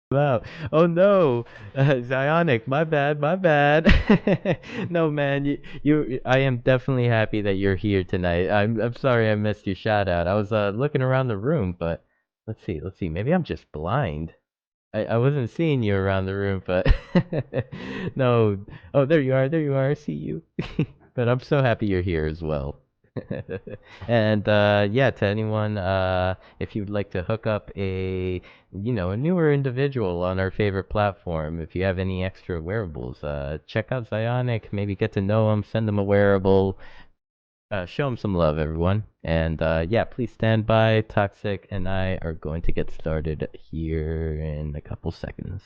Wow. Oh no, Zionic, my bad, my bad. No, man, I am definitely happy that you're here tonight. I'm sorry I missed your shout out. I was looking around the room, but let's see. Maybe I'm just blind. I wasn't seeing you around the room, but no. Oh, there you are. There you are. I see you. But I'm so happy you're here as well. And yeah, to anyone, if you'd like to hook up a newer individual on our favorite platform, if you have any extra wearables, check out Zionic. Maybe get to know him, send him a wearable, show him some love, everyone. And yeah, please stand by. Toxic and I are going to get started here in a couple seconds.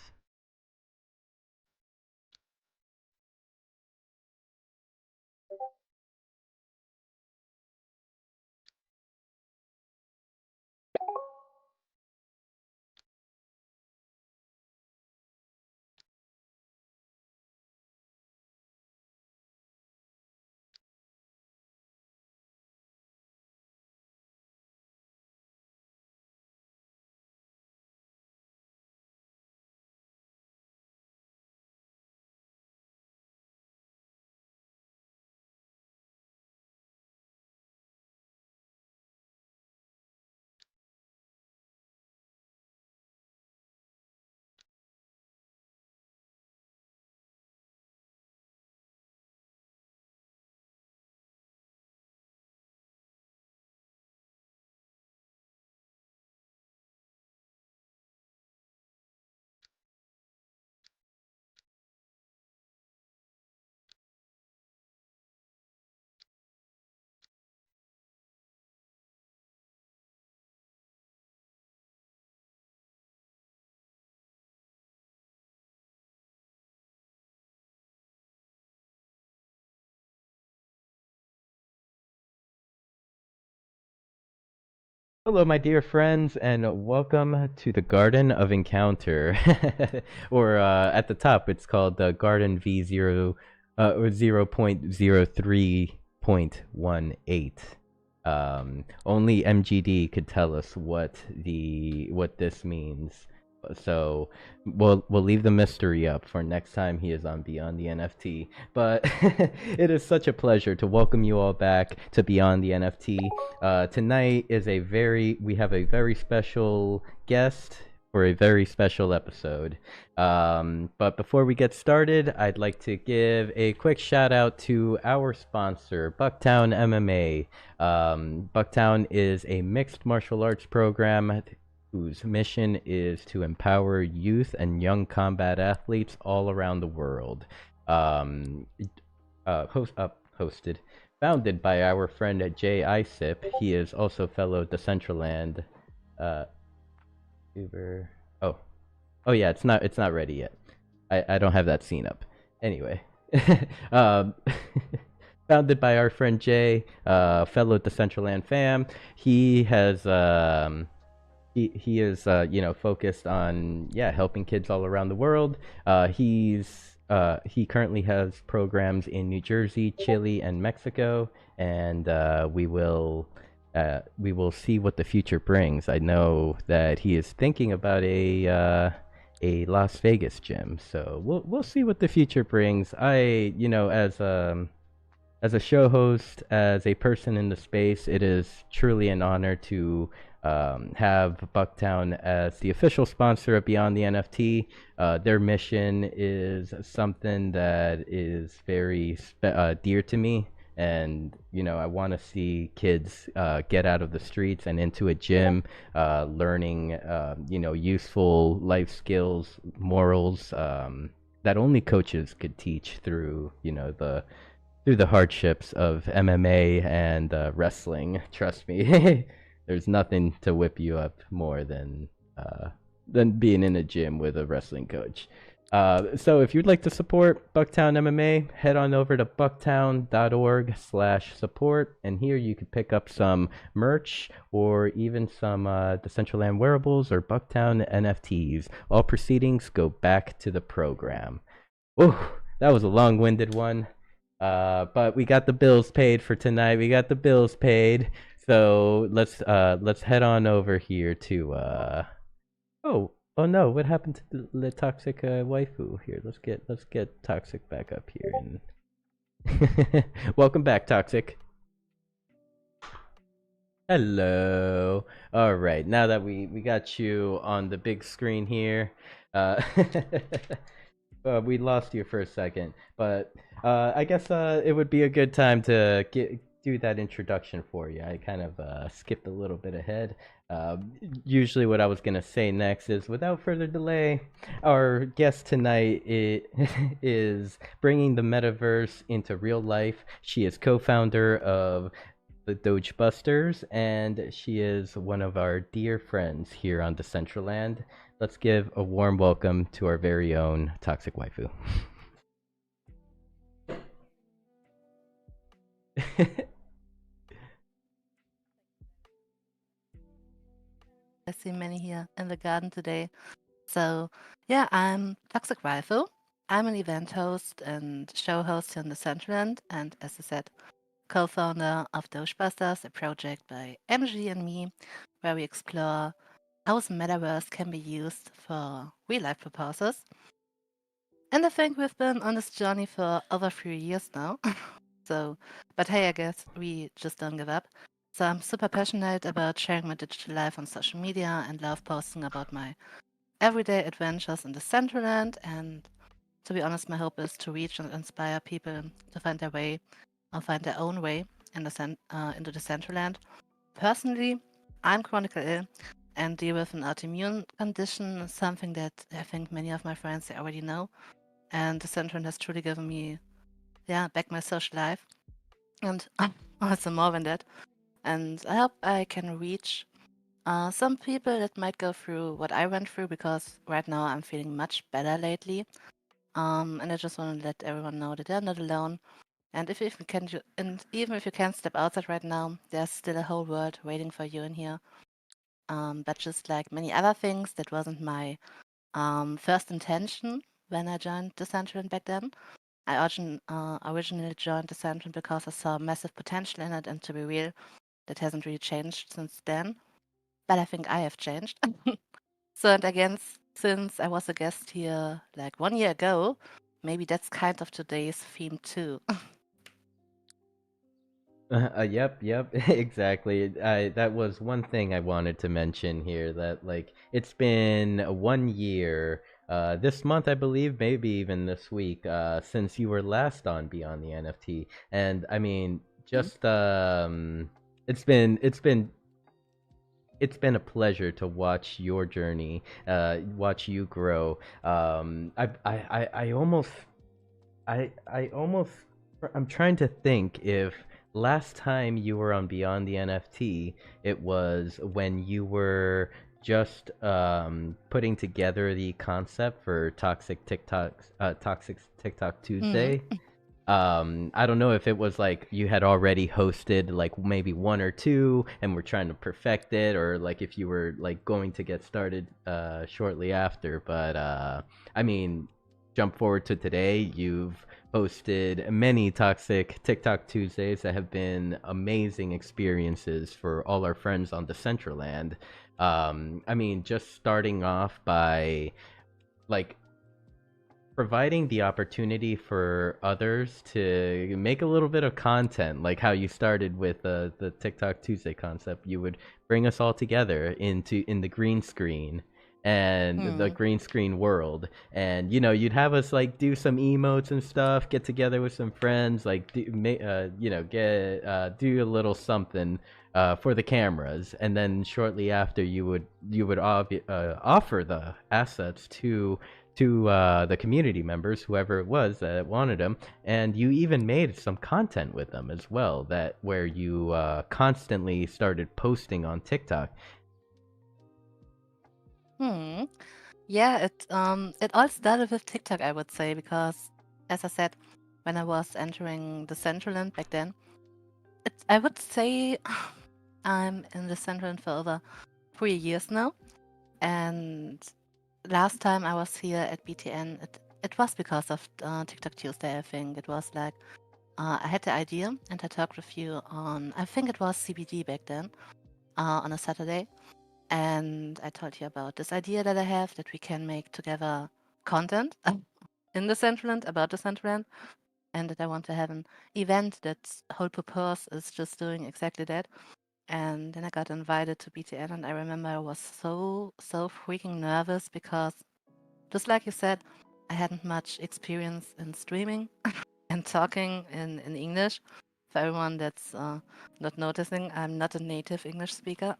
Hello, my dear friends, and welcome to the Garden of Encounter. Or at the top, it's called the Garden V0 or 0.03.18. Only MGD could tell us what this means. So we'll leave the mystery up for next time he is on Beyond the NFT. But it is such a pleasure to welcome you all back to Beyond the NFT. Tonight is we have a very special guest for a very special episode. But before we get started, I'd like to give a quick shout out to our sponsor, Bucktown MMA. Bucktown is a mixed martial arts program whose mission is to empower youth and young combat athletes all around the world. Um, hosted, founded by our friend Jay Isip. He is also fellow Decentraland. Uber. Oh, oh yeah, it's not ready yet. I don't have that scene up. Anyway, um, founded by our friend Jay, fellow Decentraland fam. He has he is focused on helping kids all around the world. He currently has programs in New Jersey, Chile, and Mexico, and we will see what the future brings. I know that he is thinking about a Las Vegas gym, so we'll see what the future brings. As a show host, as a person in the space, it is truly an honor to have Bucktown as the official sponsor of Beyond the NFT. Their mission is something that is very dear to me. And I want to see kids get out of the streets and into a gym, learning useful life skills, morals that only coaches could teach through the hardships of MMA and wrestling. Trust me, there's nothing to whip you up more than being in a gym with a wrestling coach. So if you'd like to support Bucktown MMA, head on over to bucktown.org/support, and here you can pick up some merch or even some Decentraland wearables or Bucktown NFTs. All proceedings go back to the program. Oh, that was a long-winded one. But we got the bills paid for tonight. We got the bills paid. So let's head on over here to oh, Oh no, what happened to the toxic waifu here? Let's get toxic back up here and welcome back, toxic. Hello. All right, now that we got you on the big screen here, uh, we lost you for a second, but I guess it would be a good time to do that introduction for you. I kind of skipped a little bit ahead. Usually, what I was gonna say next is, without further delay, our guest tonight is bringing the metaverse into real life. She is co-founder of the Doge Busters, and she is one of our dear friends here on Decentraland. Let's give a warm welcome to our very own Toxic Waifu. I see many here in the garden today. So, yeah, I'm Toxic Waifu. I'm an event host and show host here in the Decentraland, and as I said, co-founder of Dogebusters, a project by MG and me, where we explore how the metaverse can be used for real-life purposes. And I think we've been on this journey for over 3 years now. So, but hey, I guess we just don't give up. So I'm super passionate about sharing my digital life on social media and love posting about my everyday adventures in the Decentraland. And to be honest, my hope is to reach and inspire people to find their way or find their own way in into the Decentraland. Personally, I'm chronically ill and deal with an autoimmune condition, something that I think many of my friends they already know. And the Decentraland has truly given me, back my social life and also more than that. And I hope I can reach some people that might go through what I went through, because right now I'm feeling much better lately. And I just want to let everyone know that they're not alone. And even if you can't step outside right now, there's still a whole world waiting for you in here. But just like many other things, that wasn't my first intention when I joined Decentraland back then. I originally joined Decentraland because I saw massive potential in it, and to be real, that hasn't really changed since then. But I think I have changed. So, and again, since I was a guest here like 1 year ago, maybe that's kind of today's theme too. Yep, exactly. That was one thing I wanted to mention here. That like it's been 1 year. This month, I believe, maybe even this week, since you were last on Beyond the NFT, and I mean, Mhm. just it's been a pleasure to watch your journey, watch you grow. I almost I almost I'm trying to think if last time you were on Beyond the NFT, it was when you were just putting together the concept for Toxic TikTok Mhm. Tuesday. I don't know if it was like you had already hosted like maybe one or two and were trying to perfect it, or like if you were like going to get started shortly after. But I mean, jump forward to today, you've hosted many Toxic TikTok Tuesdays that have been amazing experiences for all our friends on Decentraland. I mean, just starting off by like providing the opportunity for others to make a little bit of content, like how you started with the TikTok Tuesday concept. You would bring us all together in the green screen and the Hmm. green screen world, and you'd have us like do some emotes and stuff, get together with some friends, like get do a little something for the cameras, and then shortly after you would offer the assets to the community members, whoever it was that wanted them, and you even made some content with them as well. That where you constantly started posting on TikTok. Hmm. Yeah, it all started with TikTok, I would say, because as I said, when I was entering the Decentraland back then, I would say I'm in the Decentraland for over 3 years now. And last time I was here at BTN, it was because of TikTok Tuesday, I think. It was like I had the idea and I talked with you on, I think it was CBD back then, on a Saturday. And I told you about this idea that I have that we can make together content in the Decentraland about the Decentraland, and that I want to have an event that's whole purpose is just doing exactly that. And then I got invited to BTN, and I remember I was so freaking nervous because, just like you said, I hadn't much experience in streaming and talking in English. For everyone that's not noticing, I'm not a native English speaker.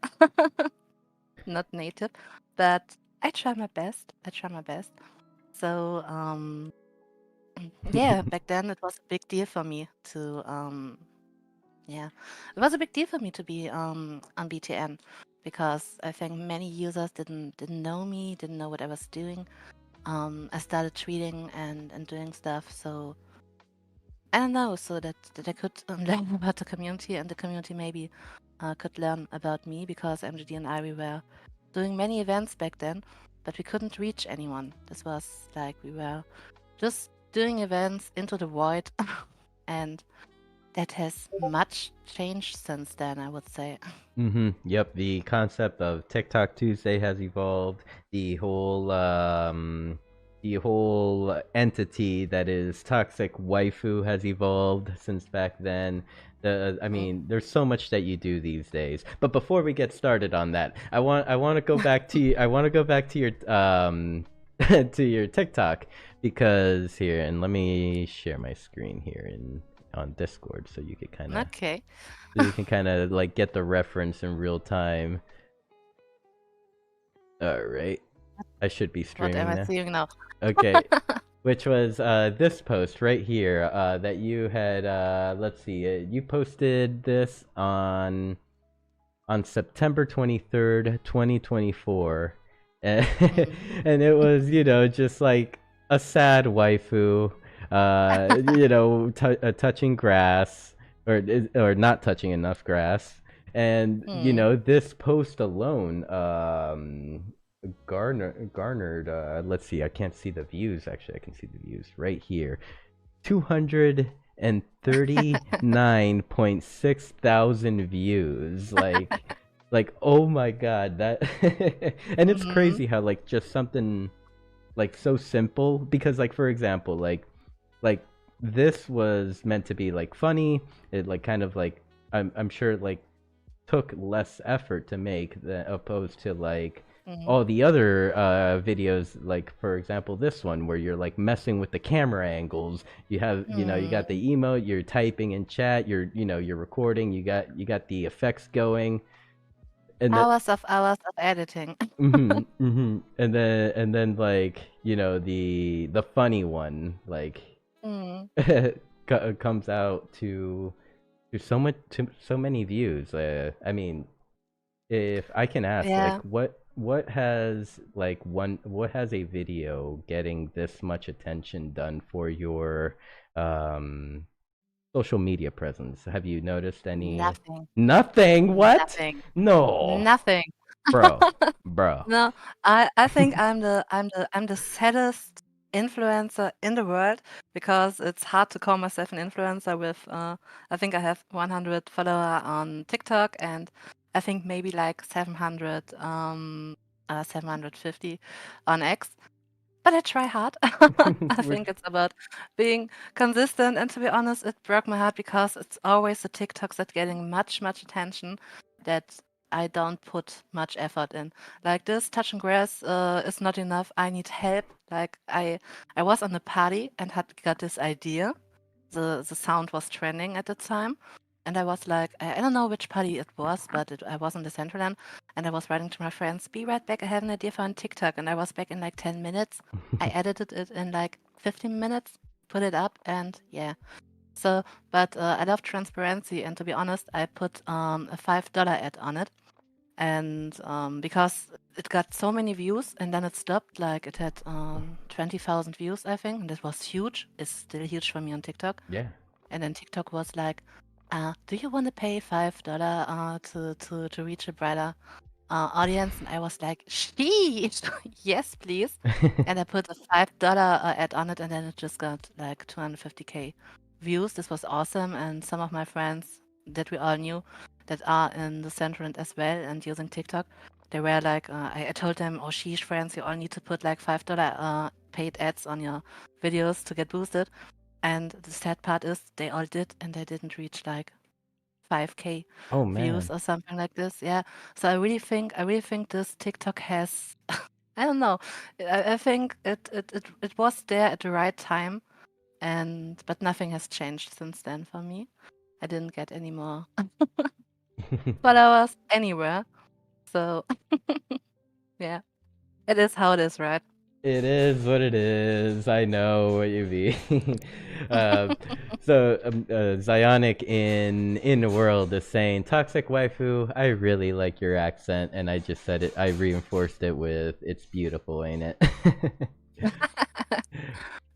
Not native, but I try my best. So yeah, back then it was a big deal for me to yeah, it was a big deal for me to be on BTN because I think many users didn't know me, didn't know what I was doing. I started tweeting and doing stuff, so I don't know, so that I could learn about the community, and the community maybe could learn about me, because MGD and I, we were doing many events back then, but we couldn't reach anyone. This was like we were just doing events into the void, and that has much changed since then, I would say. Yep. The concept of TikTok Tuesday has evolved. The whole entity that is Toxic Waifu has evolved since back then. I mean, there's so much that you do these days. But before we get started on that, I want to go back to I want to go back to your to your TikTok, because here, and let me share my screen here on Discord so you could kind of Okay. so you can kind of like get the reference in real time. All right, I should be What am streaming I now. seeing now? Okay, which was this post right here that you had. Let's see, you posted this on September 23rd, 2024, and, and it was, you know, just like a sad waifu, you know, touching grass, or not touching enough grass, and you know, this post alone garnered let's see, I can't see the views. Actually, I can see the views right here. 239.6 thousand views. Like, oh my god, that and it's crazy how like just something like so simple, because like, for example, like this was meant to be like funny. It like kind of like, I'm sure it like took less effort to make than opposed to like all the other videos, like for example this one where you're like messing with the camera angles. You have, you know, you got the emote, you're typing in chat, you're, you know, you're recording, you got the effects going, and hours of editing. and then like, you know, the funny one like comes out to so many views. I mean, if I can ask, Yeah. like, what has a video getting this much attention done for your social media presence? Have you noticed any? Nothing. Nothing. What? Nothing. No, Nothing. bro, bro. No, I think I'm the saddest influencer in the world, because it's hard to call myself an influencer with I think I have 100 follower on TikTok, and I think maybe like 750 on X. But I try hard. I think it's about being consistent, and to be honest, it broke my heart because it's always the TikToks that getting much attention that I don't put much effort in. Like this touching grass is not enough. I need help. Like I was on a party and had got this idea. The sound was trending at the time, and I was like, I don't know which party it was, but I was in the Decentraland, and I was writing to my friends, "Be right back. I have an idea for a TikTok," and I was back in like 10 minutes. I edited it in like 15 minutes, put it up, and yeah. So, but I love transparency, and to be honest, I put a $5 ad on it, and because it got so many views, and then it stopped. Like it had 20,000 views, I think, and it was huge. It's still huge for me on TikTok. Yeah. And then TikTok was like, "Do you want to pay $5 to reach a brighter audience?" And I was like, "Sheesh, yes, please." And I put a $5 ad on it, and then it just got like 250K views. This was awesome, and some of my friends that we all knew that are in the Decentraland as well and using TikTok, they were like, I told them, oh, sheesh, friends, you all need to put like $5 paid ads on your videos to get boosted. And the sad part is they all did, and they didn't reach like 5K Oh views man. or something like this. Yeah. So I really think this TikTok has, I don't know. I think it was there at the right time, but nothing has changed since then for me. I didn't get any more followers anywhere. So yeah, it is how it is, right? It is what it is. I know what you mean. uh, Zionic in the world is saying toxic waifu. I really like your accent, and I just said it. I reinforced it with "It's beautiful, ain't it?"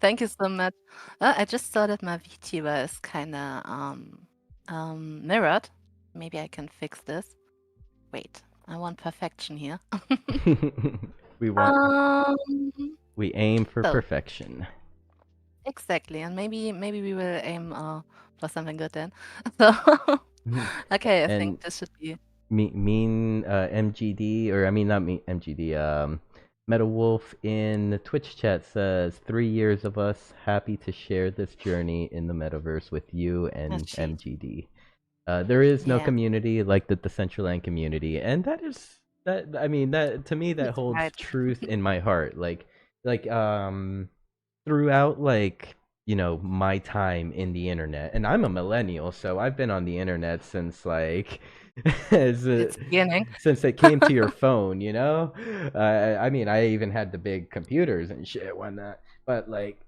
Thank you so much. I just saw that my VTuber is kind of mirrored. Maybe I can fix this. Wait, I want perfection here. we want. Um, We aim for so perfection. exactly, and maybe we will aim for something good then. So okay, I think And this should be mean MGD, or I mean not me MGD. Metal Wolf in the Twitch chat says 3 years of us happy to share this journey in the metaverse with you a and sheet. MGD. There is no Yeah, community like the Decentraland community, and that is that. I mean, that to me that it's holds right. truth in my heart. Like throughout my time in the internet, and I'm a millennial, so I've been on the internet since as It's beginning. since it came to your phone. I mean, I even had the big computers and shit when that, but like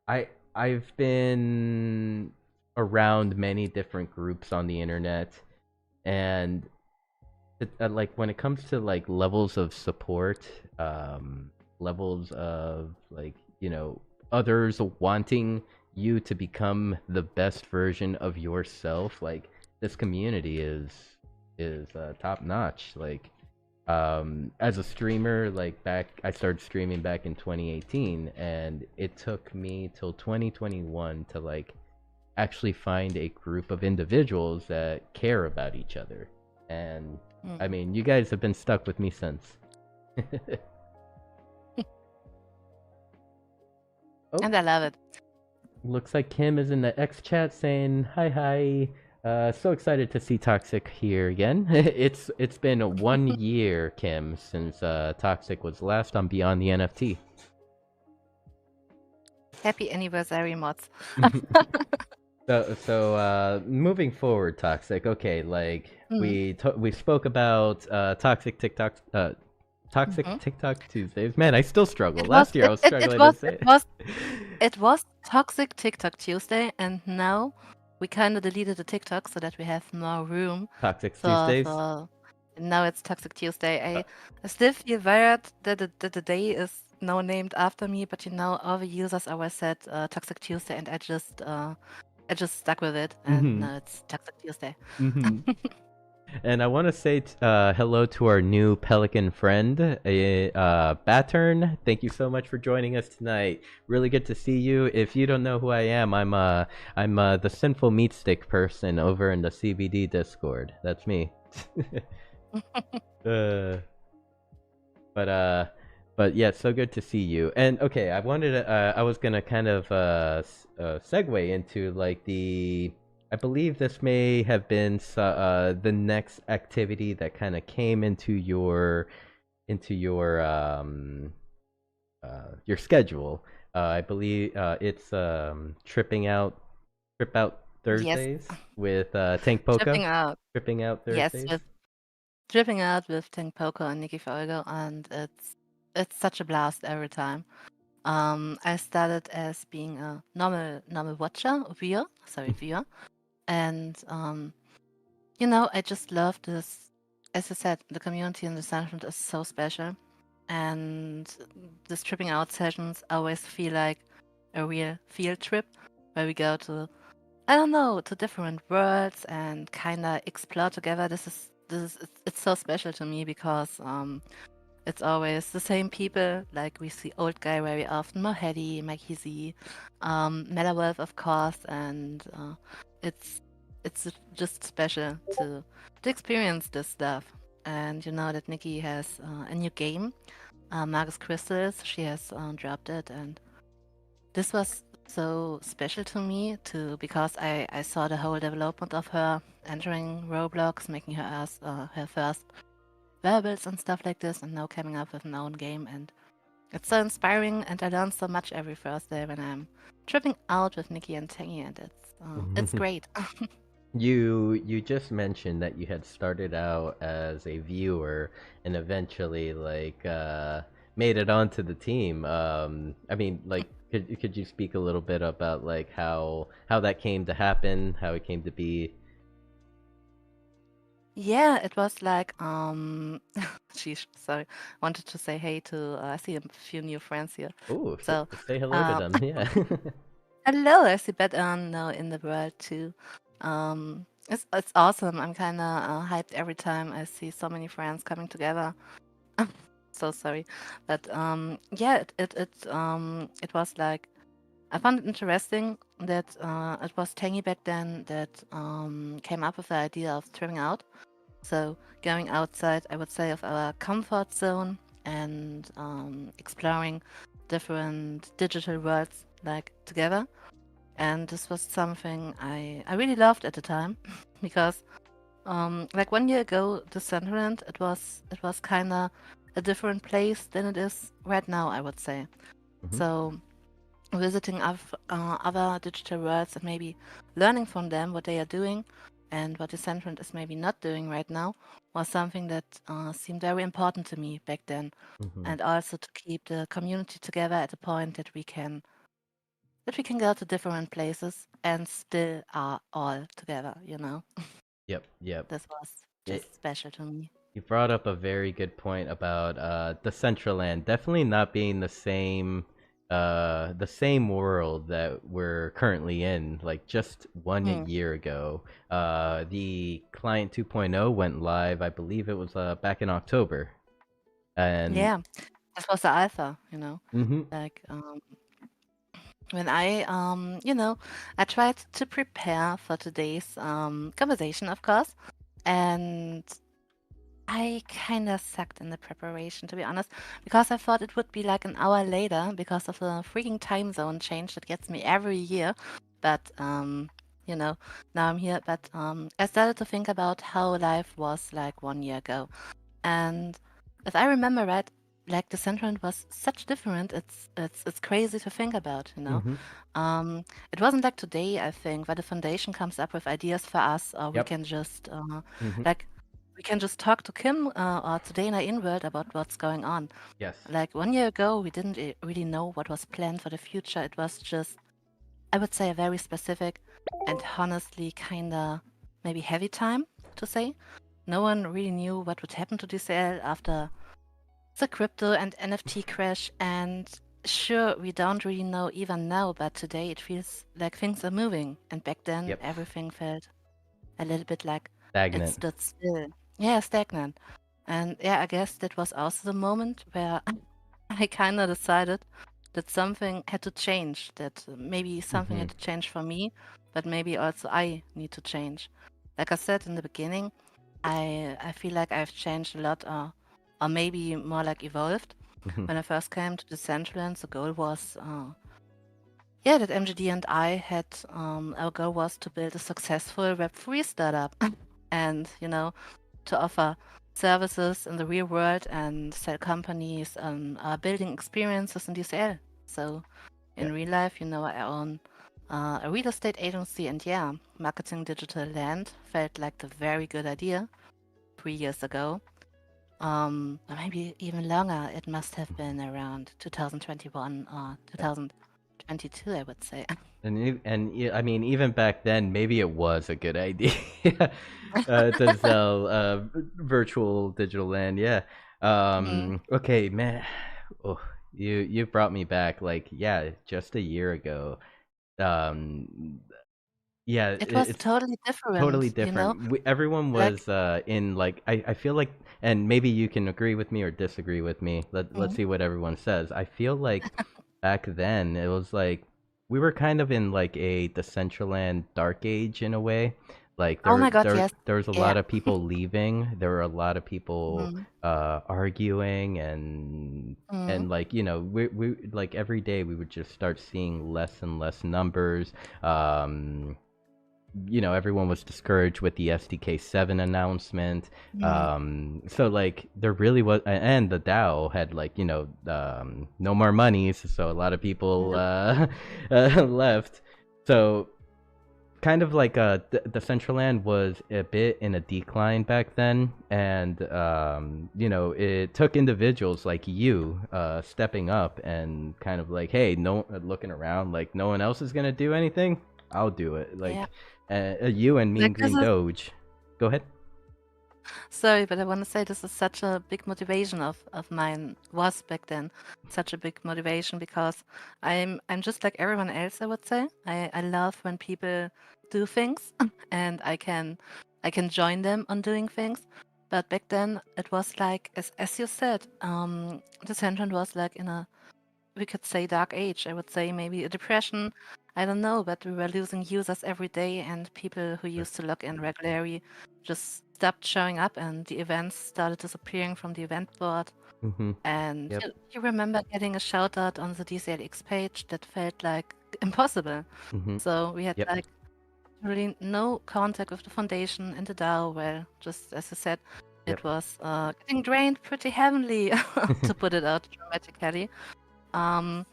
I've been around many different groups on the internet, and like when it comes to like levels of support, levels of others wanting you to become the best version of yourself, like this community is top notch. Like as a streamer, like I started streaming back in 2018, and it took me till 2021 to like actually find a group of individuals that care about each other. And I Mm. mean, you guys have been stuck with me since. Oh, And I love it. looks like Kim is in the X chat saying hi hi. So excited to see Toxic here again. It's been 1 year, Kim, since Toxic was last on Beyond the NFT. Happy anniversary, mods. So moving forward, Toxic. Okay, like Mm. we spoke about toxic Mhm. TikTok Tuesdays. Man, I still struggle. It was Last year I was it struggling to was say it. it was Toxic TikTok Tuesday, and now we kind of deleted the TikTok so that we have more room Toxic for Tuesdays. for. Now it's Toxic Tuesday. Uh, I still feel weird that the day is now named after me, but all the users always said Toxic Tuesday, and I just stuck with it, and mhm. now it's Toxic Tuesday. Mhm. And I want to say hello to our new Pelican friend, Battern. Thank you so much for joining us tonight. Really good to see you. If you don't know who I am, I'm the SinfulMeatStick person over in the CBD Discord. That's me. uh, but but yeah, so good to see you. And okay, I was gonna kind of segue into like I believe this may have been the next activity that kind of came into your schedule. I believe it's trip out Yes, Thursdays with Tank Poka. tripping out. Tripping out Yes, Thursdays. with tripping out with Tank Poker and Nikki Folger, and it's such a blast every time. I started as being a normal watcher, viewer, and I just love this. As I said, the community in the Decentraland is so special, and the tripping out sessions always feel like a real field trip where we go to, I don't know, to different worlds and kind of explore together. It's so special to me because it's always the same people. Like we see old guy very often, Mohedi, Mikey Z, Melawolf, of course, and it's just special to experience this stuff. and you know that Nikki has a new game, Marcus Crystals. She has dropped it, and this was so special to me too because I saw the whole development of her entering Roblox, making her as her first verbals and stuff like this, and now coming up with an own game. And it's so inspiring, and I learn so much every Thursday when I'm tripping out with Nikki and Tangy, and it's great. You just mentioned that you had started out as a viewer and eventually made it onto the team. I mean, like, could you speak a little bit about like how that came to happen, how it came to be? Yeah, it was like sheesh, sorry. Wanted to say hey to I see a few new friends here. Oh, So say hello to uh them. Yeah. hello, I see Betan now in the world too. It's awesome. I'm kinda hyped every time I see so many friends coming together. So sorry. But yeah, it was like I found it interesting that it was Tangy back then that came up with the idea of trimming out. So going outside, I would say, of our comfort zone and exploring different digital worlds like together. And this was something I really loved at the time because like 1 year ago, Decentraland, it was kind of a different place than it is right now, I would say. Hmm. So visiting other digital worlds and maybe learning from them what they are doing and what Decentraland is maybe not doing right now was something that seemed very important to me back then, Hmm. and also to keep the community together at a point that we can go to different places and still are all together, you know. Yep. Yep. This was It, just special to me. you brought up a very good point about the Central Land definitely not being the same world that we're currently in. Like just one Mm. year ago, the client 2.0 went live. I believe it was back in October, and Yeah, this was the alpha, you know. mm-hmm, Like when I tried to prepare for today's conversation, of course, and I kind of sucked in the preparation, to be honest, because I thought it would be like an hour later because of the freaking time zone change that gets me every year. But you know, now I'm here. But I started to think about how life was like 1 year ago, and if I remember right, like the Decentraland was such different. It's crazy to think about, you know. mm-hmm, It wasn't like today, I think, where the foundation comes up with ideas for us, or we yep, can just mm-hmm, like we can just talk to Kim or to Dana Inward about what's going on. yes, Like 1 year ago, we didn't really know what was planned for the future. It was just, I would say, a very specific and honestly kind of maybe heavy time to say. No one really knew what would happen to DCL after the crypto and NFT crash. And sure, we don't really know even now, but today it feels like things are moving. And back then, yep, everything felt a little bit like it stagnant. stood still. Yeah, stagnant. And yeah, I guess that was also the moment where I kind of decided that something had to change, that maybe something Mm-hmm, had to change for me, but maybe also I need to change. Like I said in the beginning, I feel like I've changed a lot, or maybe more like evolved. mm-hmm, When I first came to the Decentraland, the goal was, yeah, that MGD and I had, our goal was to build a successful Web3 startup and, to offer services in the real world and sell companies building experiences in DCL. So in yep, real life, I own a real estate agency, and yeah, marketing digital land felt like the very good idea 3 years ago. Or maybe even longer. It must have been around 2021 or yep. 2022, I would say. I mean, even back then, maybe it was a good idea to sell virtual digital land. Yeah. Mhm. Okay, man. Oh, you brought me back. Like, yeah, just a year ago. Um. Yeah, It was it's totally totally different, different. Everyone like. was in like I feel like, and maybe you can agree with me or disagree with me. Let's Mhm. see what everyone says. I feel like back then it was like we were kind of in like a Decentraland dark age in a way. Like Oh there my God, there yes. there was a Yeah. lot of people leaving. There were a lot of people Mm, arguing and mm, like we like every day we would just start seeing less and less numbers. Um, everyone was discouraged with the SDK 7 announcement. mm, So like there really was, and the DAO had like no more monies, so a lot of people yep, left. So kind of like the Decentraland was a bit in a decline back then, and it took individuals like you stepping up and kind of like, hey, no, looking around like no one else is gonna do anything. I'll do it. yeah. Like you and Mean Like this Green is Doge. Go ahead. sorry, but I want to say this is such a big motivation of mine was back then, such a big motivation because I'm just like everyone else, I would say. I love when people do things and I can join them on doing things. But back then it was like as you said, the Decentraland was like in a, we could say, dark age. I would say maybe a depression. I don't know, but we were losing users every day, and people who Sure. used to log in regularly just stopped showing up, and the events started disappearing from the event board. Mm-hmm. And Yep. you remember getting a shout out on the DCLX page that felt like impossible. Mm-hmm. So we had Yep. like really no contact with the foundation and the DAO. Well, just as I said, it Yep. was getting drained pretty heavily, to put it out dramatically. Um,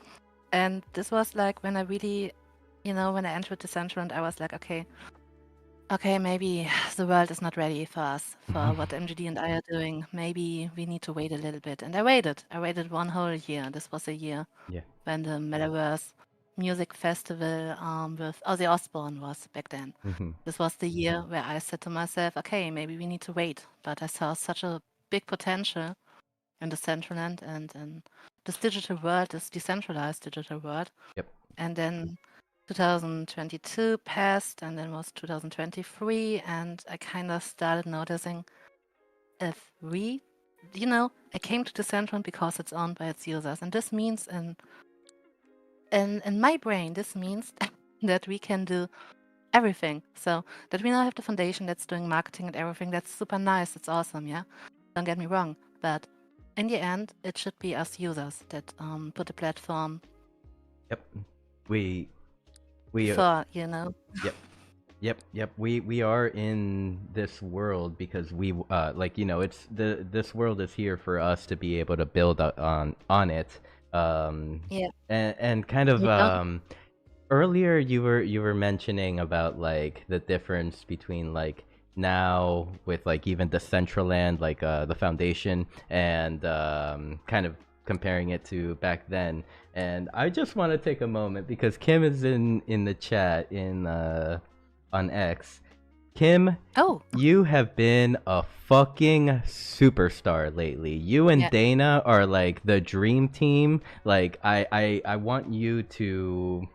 and this was like when I really, when I entered Decentraland, I was like, okay, maybe the world is not ready for us, for what MGD and I are doing. Maybe we need to wait a little bit. And I waited. I waited one whole year. This was a year Yeah. when the Metaverse Music Festival with Ozzy Osbourne was back then. Mm-hmm. This was the year where I said to myself, okay, maybe we need to wait. But I saw such a big potential in Decentraland and this digital world, this decentralized digital world. Yep. And then 2022 passed, and then was 2023, and I kind of started noticing if I came to Decentraland because it's owned by its users, and this means in my brain, this means that we can do everything. So that we now have the foundation that's doing marketing and everything. That's super nice. It's awesome. Yeah, don't get me wrong, but in the end, it should be us users that put the platform Yep. We we for, Yep. Yep. We are in this world because we like it's this world is here for us to be able to build on it. Yeah. And kind of We don't. earlier you were mentioning about like the difference between like now with like even Decentraland, like the foundation, and kind of comparing it to back then. And I just want to take a moment because Kim is in the chat in on X. Kim, Oh, you have been a fucking superstar lately. You and yeah. Dana are like the dream team. Like I want you to,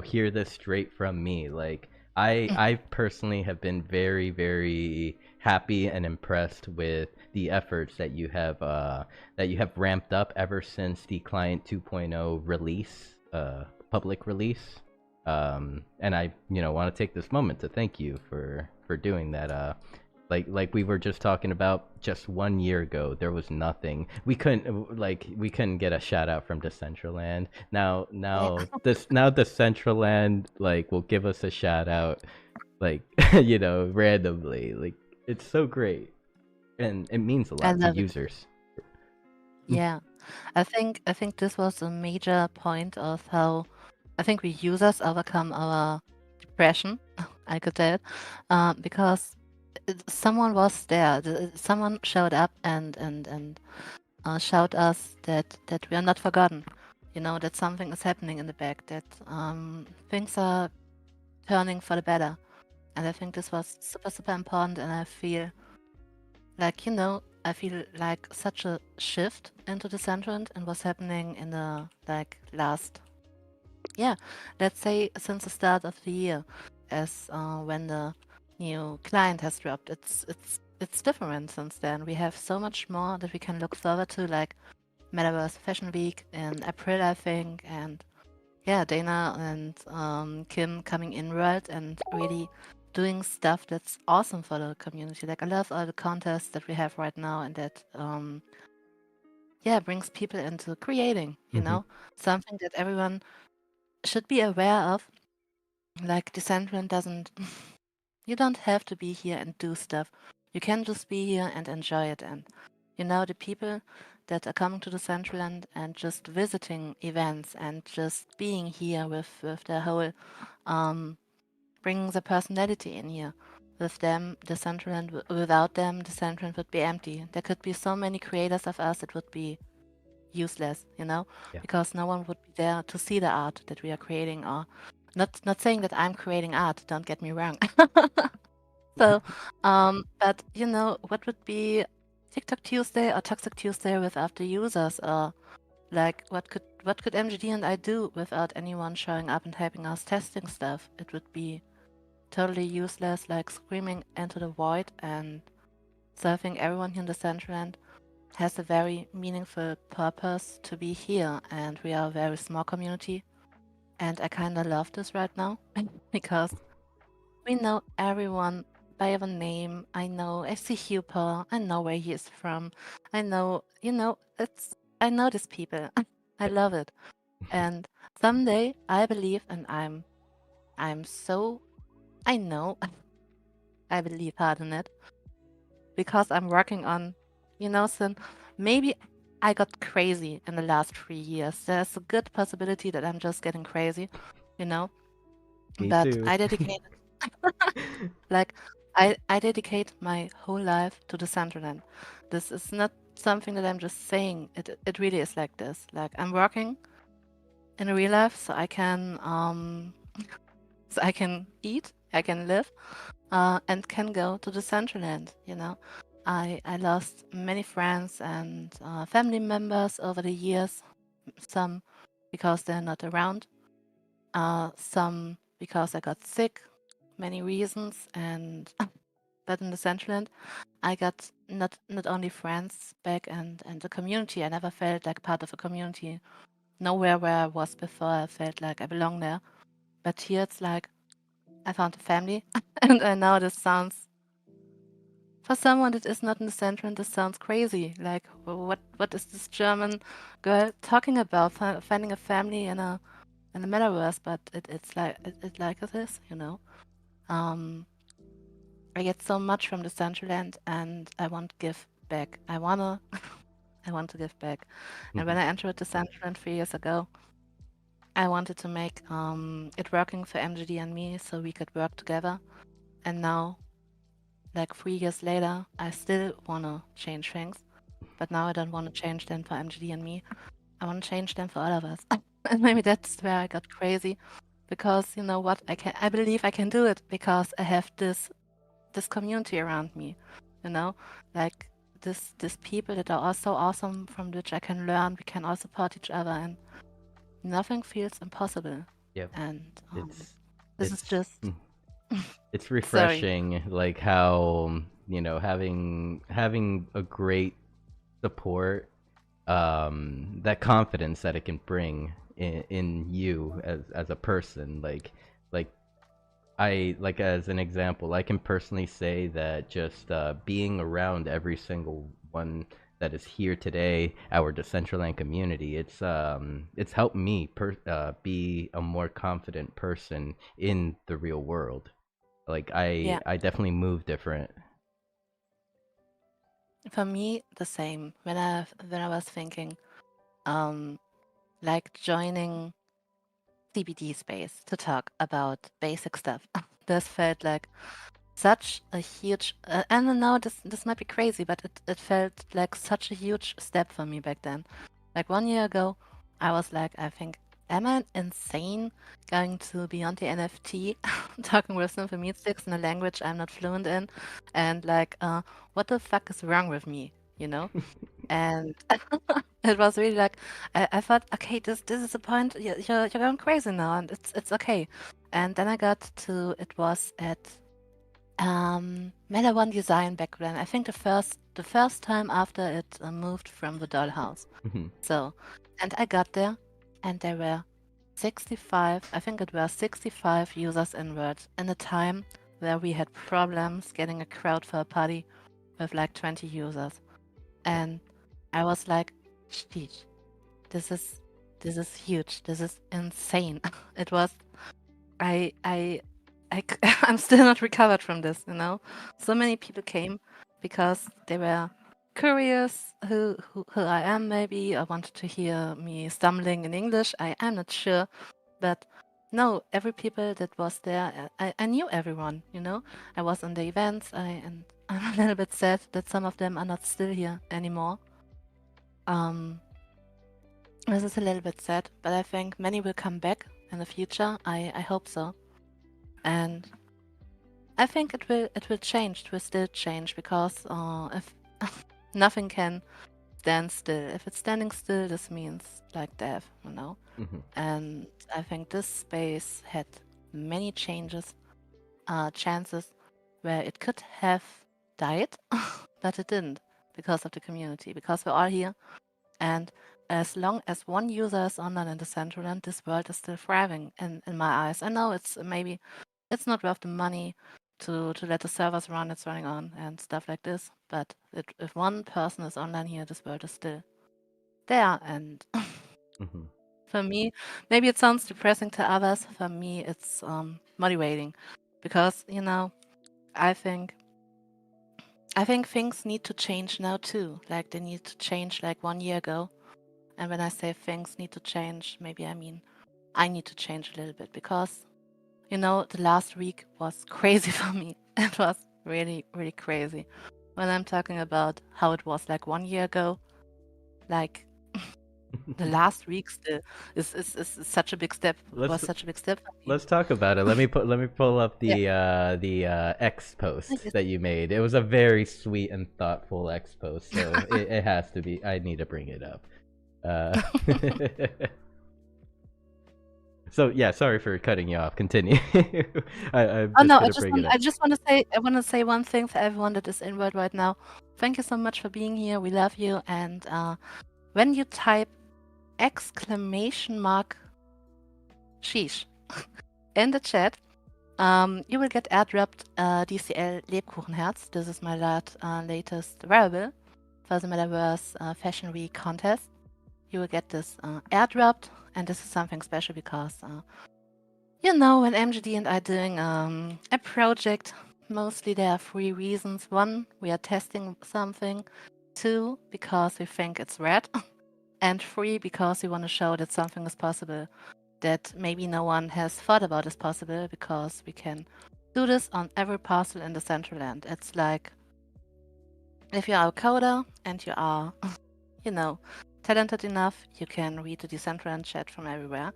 hear this straight from me. Like I personally have been very very happy and impressed with the efforts that you have ramped up ever since the Client 2.0 release, public release. And I want to take this moment to thank you for doing that. Like we were just talking about, just 1 year ago there was nothing. We couldn't get a shout out from Decentraland. now Yeah. now this now Decentraland like will give us a shout out, like randomly. Like it's so great, and it means a I lot to love it. users. Yeah. I think this was a major point of how I think we users overcome our depression, I could say it, because someone was there. Someone showed up and showed us that we are not forgotten. That something is happening in the back, that things are turning for the better. And I think this was super, super important. And I feel like such a shift into the Decentraland and what's happening in the last, yeah, let's say since the start of the year, as when the new client has dropped. It's different since then. We have so much more that we can look forward to, like Metaverse Fashion Week in April, I think, and yeah, Dana and Kim coming in world and really doing stuff that's awesome for the community. Like I love all the contests that we have right now, and that brings people into creating. Hmm. Something that everyone should be aware of. Like Decentraland doesn't. You don't have to be here and do stuff. You can just be here and enjoy it. And the people that are coming to the Decentraland and just visiting events and just being here with their whole bringing the personality in here. With them, the Decentraland, without them, the Decentraland would be empty. There could be so many creators of us, it would be useless, Yeah. because no one would be there to see the art that we are creating. Or not saying that I'm creating art, don't get me wrong. So, but what would be TikTok Tuesday or Toxic Tuesday without the users? Or like, what could MGD and I do without anyone showing up and helping us testing stuff? It would be totally useless, like screaming into the void. And so I think everyone here in the Decentraland has a very meaningful purpose to be here, and we are a very small community. And I kind of love this right now because we know everyone by a name. I see Huper. I know where he is from. I know, I know these people. I Yep. love it. And someday I believe, and I know, I believe hard in it because I'm working on, some, maybe I got crazy in the last 3 years. There's a good possibility that I'm just getting crazy, you know, Me but too. I dedicated Like, I dedicate my whole life to the Decentraland. This is not something that I'm just saying. It really is like this. Like I'm working in real life, so I can eat, I can live, and can go to the Decentraland. I lost many friends and family members over the years. Some because they're not around. Some because I got sick. Many reasons, and but in the Decentraland, I got not only friends back and a community. I never felt like part of a community. Nowhere where I was before I felt like I belong there. But here it's like I found a family. And I know this sounds, for someone that is not in the center, and this sounds crazy. Like what is this German girl talking about? Finding a family in a metaverse, but it's like it like it is. Um, I get so much from the Decentraland, and I want to give back. I want to give back. And when Mhm. I entered the Decentraland 3 years ago, I wanted to make it working for MGD and me so we could work together. And now, like 3 years later, I still want to change things. But now I don't want to change them for MGD and me. I want to change them for all of us. And maybe that's where I got crazy. Because you know what? I believe I can do it because I have this community around me, like this people that are all so awesome, from which I can learn. We can all support each other, and nothing feels impossible. Yep. And It's this is it's just it's sorry. refreshing, like how having a great support, that confidence that it can bring in you as a person, like like as an example, I can personally say that just being around every single one that is here today, our Decentraland community, it's helped me be a more confident person in the real world. Like Yeah, I definitely move different. for me the same. When I was thinking, um, like joining CBD space to talk about basic stuff, this felt like such a huge. I don't know. This might be crazy, but it felt like such a huge step for me back then. Like 1 year ago, I was like, I think, am I insane going to beyond the NFT, talking with SinfulMeatSticks in a language I'm not fluent in, and like, what the fuck is wrong with me, you know? And it was really like, I thought, okay, this is the point. You're going crazy now, and it's okay. And then I got to, it was at Mela One Design back then. I think the first time after it moved from the dollhouse. Mhm. So, and I got there, and there were 65. I think it were 65 users in Word in a time where we had problems getting a crowd for a party with like 20 users. And I was like, sheesh, this is huge. This is insane. It was, I'm still not recovered from this, you know? So many people came because they were curious who I am, maybe, or wanted to hear me stumbling in English. I'm not sure. But no, every people that was there, I knew everyone, you know? I was on the events, and I'm a little bit sad that some of them are not still here anymore. This is a little bit sad, but I think many will come back in the future. I hope so. And I think it will change. It will still change because if nothing can stand still. If it's standing still, this means like death, you know. And I think this space had many changes, chances where it could have died, but it didn't because of the community. Because we're all here, and as long as one user is online in Decentraland, this world is still thriving. In my eyes, I know it's maybe it's not worth the money to let the servers run it's running on and stuff like this. But if one person is online here, this world is still there. And for me, maybe it sounds depressing to others. For me, it's motivating because you know, I think things need to change now too. Like they need to change like 1 year ago. And when I say things need to change, maybe I mean I need to change a little bit because you know, the last week was crazy for me. It was really, really crazy. When I'm talking about how it was like 1 year ago, like the last week still is such a big step. Was such a big step for me. Let's talk about it. Let me pull up the X post that you made. It was a very sweet and thoughtful X post, so it has to be. I need to bring it up. So yeah, sorry for cutting you off. Continue. I just want to say one thing for everyone that is in right now. Thank you so much for being here. We love you. And when you type exclamation mark sheesh in the chat, you will get airdropped DCL Lebkuchenherz. This is my latest variable for the Metaverse Fashion Week contest. You will get this airdropped. And this is something special because, you know, when MGD and I are doing a project, mostly there are 3 reasons. 1, we are testing something. 2, because we think it's red. And 3, because we want to show that something is possible that maybe no one has thought about is possible, because we can do this on every parcel in Decentraland. It's like if you are a coder and you are, you know, talented enough, you can read the Decentraland chat from everywhere.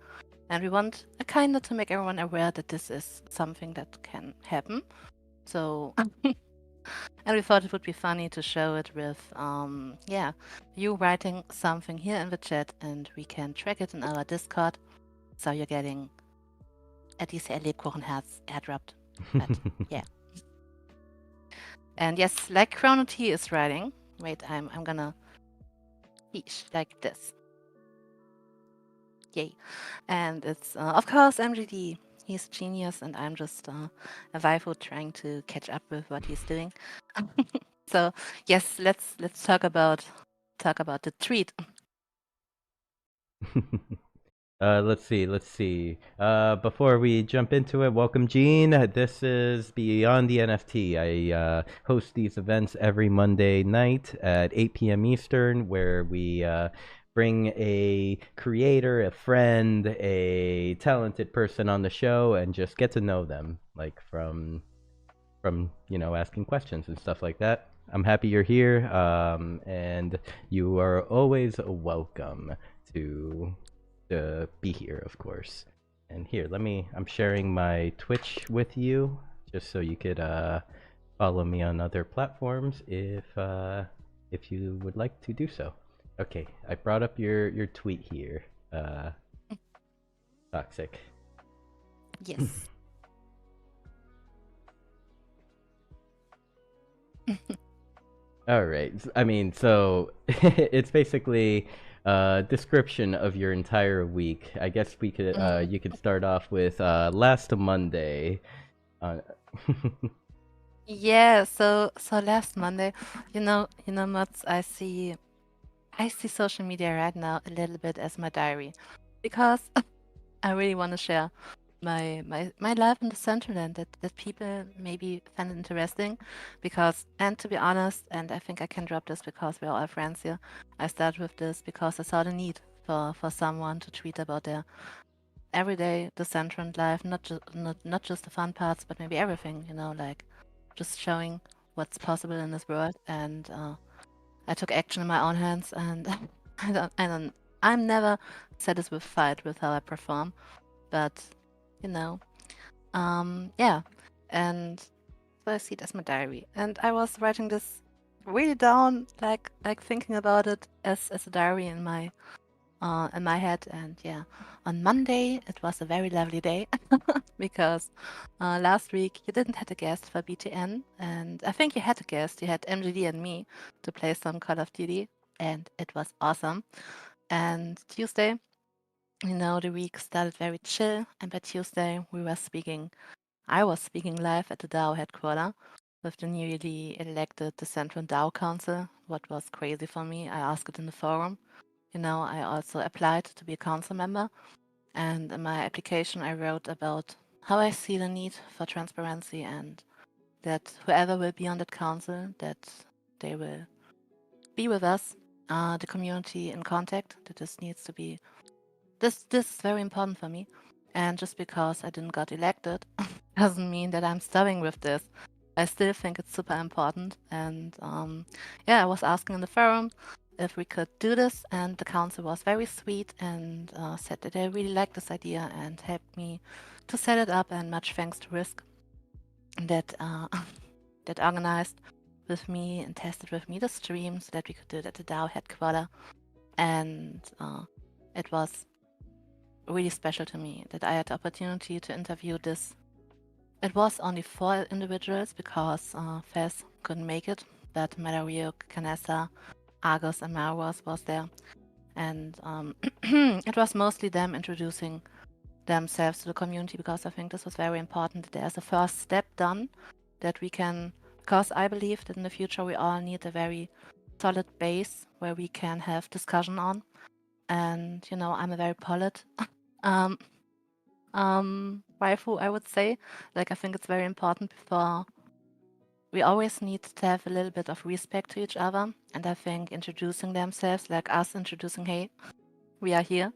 And we want kind of to make everyone aware that this is something that can happen. So, and we thought it would be funny to show it with, yeah, you writing something here in the chat and we can track it in our Discord. So you're getting a DCL Lebkuchenherz airdropped. But, yeah. And yes, like Chrono T is writing. Wait, I'm gonna like this. Yay. And it's, of course, MGD. He's a genius, and I'm just a waifu trying to catch up with what he's doing. So, yes, let's talk about the tweet. Let's see. Before we jump into it, welcome Gene. This is Beyond the NFT. I host these events every Monday night at 8 p.m. Eastern, where we bring a creator, a friend, a talented person on the show, and just get to know them, like from you know, asking questions and stuff like that. I'm happy you're here, and you are always welcome to be here, of course. And here, I'm sharing my Twitch with you, just so you could follow me on other platforms if you would like to do so. Okay, I brought up your tweet here, Toxic. Yes. All right. I mean, so it's basically a description of your entire week. I guess we could you could start off with last Monday. Yeah, so last Monday, Mods, I see social media right now a little bit as my diary because I really want to share my life in the Decentraland that people maybe find interesting because, and to be honest, and I think I can drop this because we're all friends here, I started with this because I saw the need for someone to tweet about their everyday Decentraland life, not just the fun parts, but maybe everything, like just showing what's possible in this world. And I took action in my own hands, and I don't, I'm never satisfied with how I perform, but you know, yeah, and so I see it as my diary, and I was writing this really down, like thinking about it as a diary in my head. And yeah, on Monday it was a very lovely day because last week you didn't have a guest for BTN, and I think you had a guest. You had MGD and me to play some Call of Duty, and it was awesome. And Tuesday, the week started very chill, and by Tuesday I was speaking live at the DAO headquarters with the newly elected Decentraland DAO Council, what was crazy for me. I asked it in the forum. I also applied to be a council member, and in my application I wrote about how I see the need for transparency and that whoever will be on that council, that they will be with us, the community in contact, that this needs to be this is very important for me. And just because I didn't got elected doesn't mean that I'm stopping with this. I still think it's super important. And yeah, I was asking in the forum if we could do this, and the council was very sweet and said that they really liked this idea and helped me to set it up. And much thanks to Risk that that organized with me and tested with me the stream so that we could do it at the DAO headquarters. And it was really special to me that I had the opportunity to interview this. It was only 4 individuals because Fez couldn't make it, but Madario, Canessa, Argos, and Marwas was there. And it was mostly them introducing themselves to the community because I think this was very important. There's a first step done that we can, because I believe that in the future we all need a very solid base where we can have discussion on. And, I'm a very polit um, waifu, I would say. Like, I think it's very important before we always need to have a little bit of respect to each other. And I think introducing themselves, like us introducing, hey, we are here,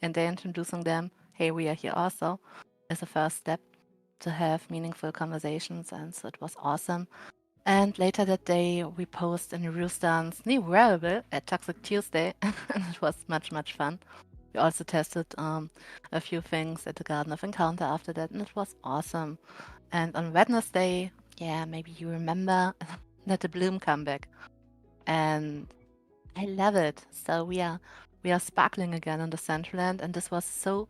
and they introducing them, hey, we are here also, is the first step to have meaningful conversations. And so it was awesome. And later that day, we posted in Roostan's new wearable at Toxic Tuesday, and it was much, much fun. We also tested a few things at the Garden of Encounter after that, and it was awesome. And on Wednesday, yeah, maybe you remember that the Bloom comeback, and I love it. So we are sparkling again on the Decentraland, and this was so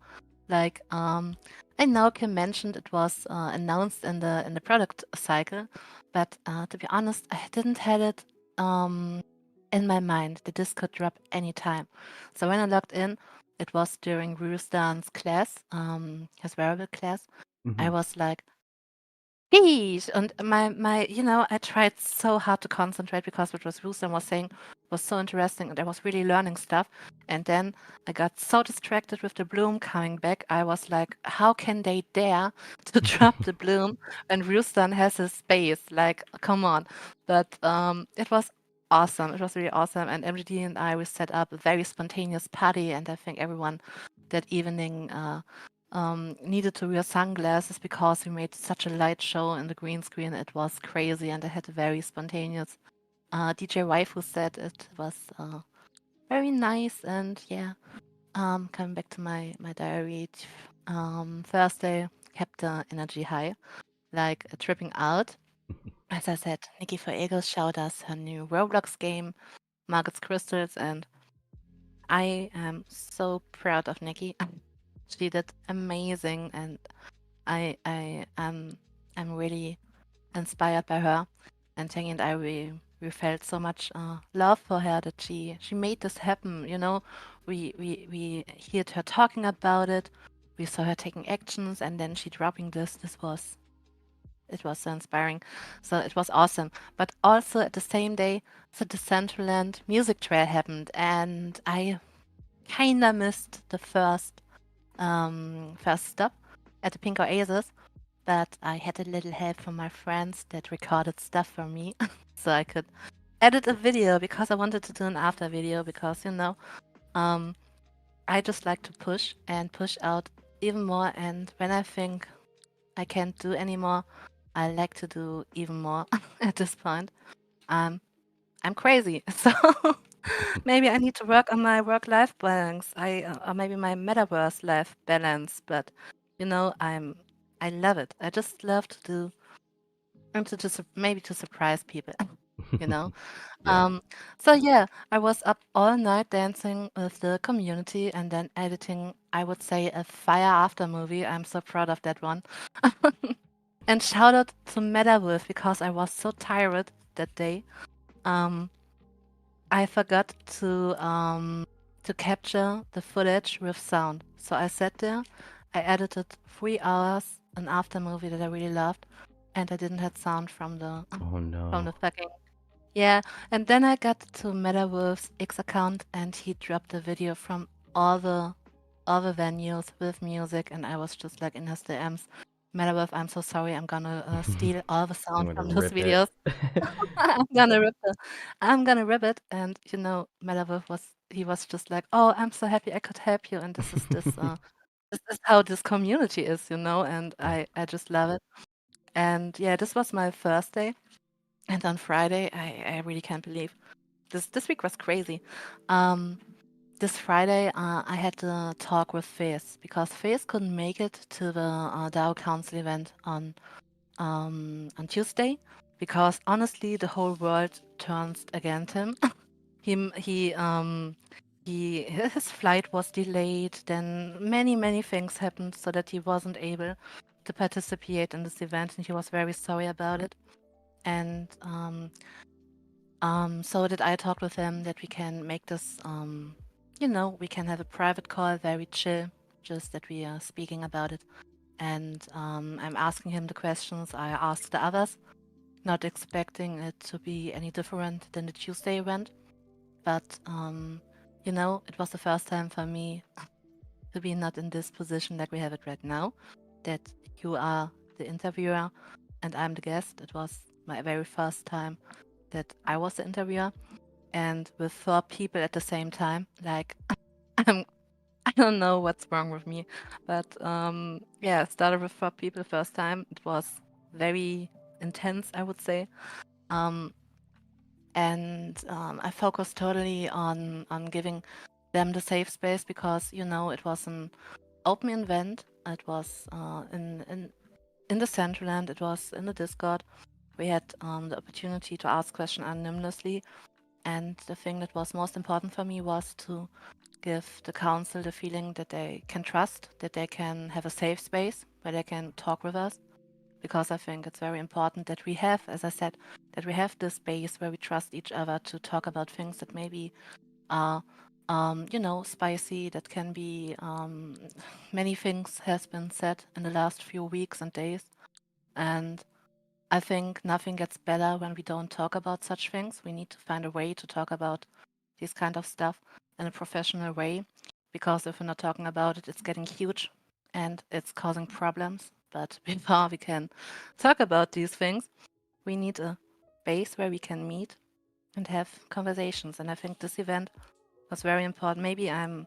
like I know Kim mentioned it was announced in the product cycle, but to be honest, I didn't have it in my mind that this could drop anytime. So when I logged in, it was during Rustan's class, his wearable class. I Mhm. was like, Sheesh. And I tried so hard to concentrate because what was Ruslan was saying was so interesting and I was really learning stuff. And then I got so distracted with the bloom coming back. I was like, how can they dare to drop the bloom when Ruslan has his space? Like, come on. But it was awesome. It was really awesome. And MGD and I, we set up a very spontaneous party. And I think everyone that evening needed to wear sunglasses because we made such a light show in the green screen. It was crazy, and I had a very spontaneous DJ Waifu set. It was very nice, and yeah. Coming back to my diary, Thursday kept the energy high, like tripping out. As I said, Nikki for Eagles showed us her new Roblox game, Margaret's Crystals, and I am so proud of Nikki. She did amazing, and I'm really inspired by her. And Tangy and I, we felt so much love for her that she made this happen. We heard her talking about it. We saw her taking actions, and then she dropping this. This was it was so inspiring. So it was awesome. But also at the same day, the Decentraland music trail happened, and I kinda missed the first stop at the Pink Oasis, but I had a little help from my friends that recorded stuff for me, so I could edit a video because I wanted to do an after video because um, I just like to push and push out even more, and when I think I can't do anymore, I like to do even more at this point. I'm crazy, so maybe I need to work on my work-life balance. Or maybe my metaverse life balance. But I love it. I just love to do and to just maybe to surprise people. you know. Yeah. So yeah, I was up all night dancing with the community and then editing. I would say a fire after movie. I'm so proud of that one. And shout out to Metaverse because I was so tired that day. Um, I forgot to capture the footage with sound. So I sat there, I edited 3 hours an after movie that I really loved, and I didn't have sound from the Oh from no. the fucking yeah. And then I got to Metaverse's X account, and he dropped a video from all the venues with music, and I was just like in his DMs. Metaverse, I'm so sorry. I'm gonna steal all the I'm sound gonna from those rip it. videos. I'm gonna rip it. I'm gonna rip it. And Metaverse was just like, oh, I'm so happy I could help you. And this is how this community is, and Yeah. I just love it. And yeah, this was my first day. And on Friday, I really can't believe this week was crazy. Um, this Friday, I had to talk with Faiz because Faiz couldn't make it to the DAO Council event on Tuesday because honestly, the whole world turns against him. Him his flight was delayed. Then many things happened so that he wasn't able to participate in this event, and he was very sorry about it. And so did I talk with him that we can make this, we can have a private call, very chill, just that we are speaking about it. And I'm asking him the questions I asked the others, not expecting it to be any different than the Tuesday event. But, it was the first time for me to be not in this position like we have it right now, that you are the interviewer and I'm the guest. It was my very first time that I was the interviewer and with 4 people at the same time. Like, I don't know what's wrong with me, but yeah, started with 4 people first time. It was very intense, I would say. And I focused totally on giving them the safe space because it was an open event. It was in the Decentraland. It was in the Discord. We had the opportunity to ask questions anonymously, and the thing that was most important for me was to give the council the feeling that they can trust, that they can have a safe space where they can talk with us, because I think it's very important that we have, as I said, that we have this space where we trust each other to talk about things that maybe are, spicy, that can be, many things has been said in the last few weeks and days. And I think nothing gets better when we don't talk about such things. We need to find a way to talk about this kind of stuff in a professional way, because if we're not talking about it, it's getting huge and it's causing problems. But before we can talk about these things, we need a base where we can meet and have conversations. And I think this event was very important. Maybe I'm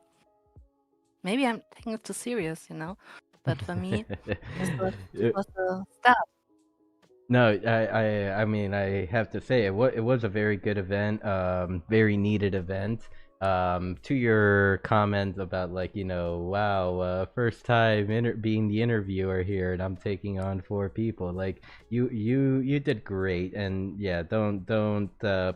taking it too serious, but for me, this was the start. No, I mean, I have to say it was a very good event, very needed event. To your comment about like, wow, first time being the interviewer here, and I'm taking on 4 people. Like you did great, and yeah, don't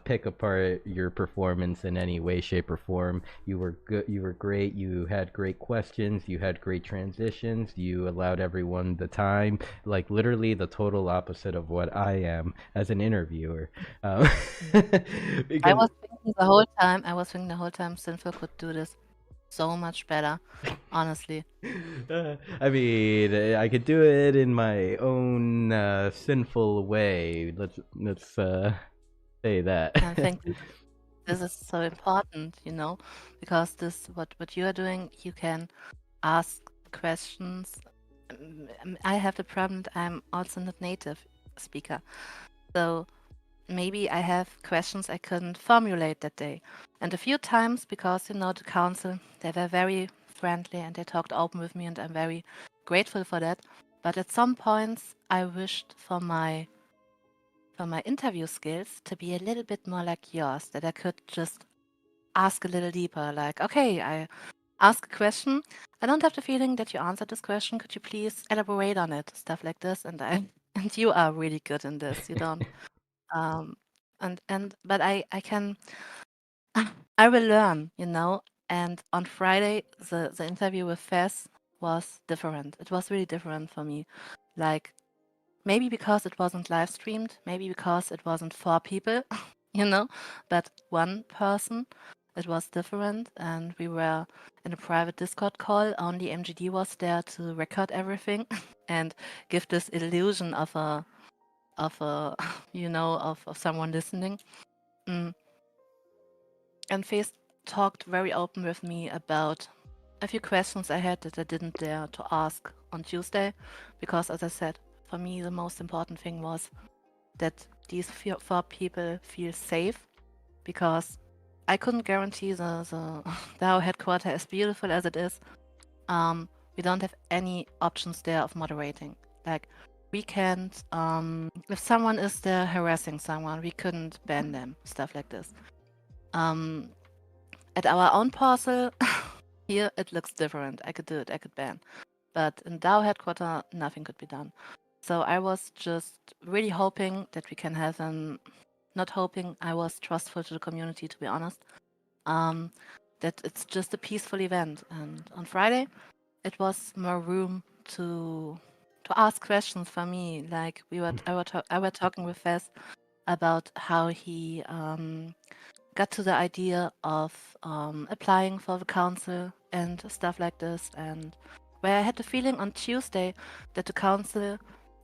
pick apart your performance in any way, shape, or form. You were good. You were great. You had great questions. You had great transitions. You allowed everyone the time, like literally the total opposite of what I am as an interviewer. I Because was thinking the whole time, Sinful could do this. so much better, honestly. I mean, I could do it in my own sinful way. Let's say that. And I think this is so important, because what you are doing, you can ask questions. I have the problem that I'm also not native speaker, so maybe I have questions I couldn't formulate that day. And a few times, because the council, they were very friendly and they talked open with me, and I'm very grateful for that. But at some points, I wished for my interview skills to be a little bit more like yours, that I could just ask a little deeper. Like, okay, I ask a question. I don't have the feeling that you answered this question. Could you please elaborate on it? Stuff like this. And and you are really good in this. You don't. Um, but I can. I will learn. And on Friday, the interview with Fez was different. It was really different for me. Like, maybe because it wasn't live streamed, maybe because it wasn't 4 people, but one person. It was different, and we were in a private Discord call. Only MGD was there to record everything and give this illusion of of someone listening. Mm. And Face talked very open with me about a few questions I had that I didn't dare to ask on Tuesday, because, as I said, for me the most important thing was that these 4 people feel safe, because I couldn't guarantee the DAO headquarter, as beautiful as it is. We don't have any options there of moderating. Like, we can't, if someone is there harassing someone, we couldn't ban them, stuff like this. At our own parcel, here it looks different. I could do it, I could ban. But in DAO headquarter, nothing could be done. So I was just really hoping that we can have not hoping, I was trustful to the community, to be honest, that it's just a peaceful event. And on Friday, it was more room to ask questions for me. Like, I were talking with Fez about how he got to the idea of applying for the council and stuff like this, and where I had the feeling on Tuesday that the council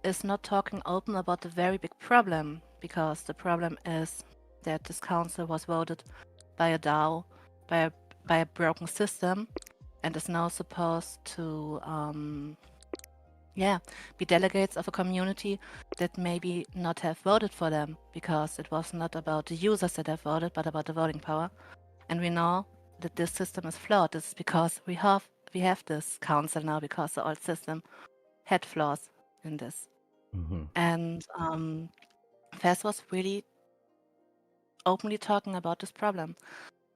is not talking open about the very big problem, because the problem is that this council was voted by a DAO, by a broken system, and is now supposed to be delegates of a community that maybe not have voted for them, because it was not about the users that have voted, but about the voting power. And we know that this system is flawed. This is because we have this council now, because the old system had flaws in this. Mm-hmm. And Fez was really openly talking about this problem.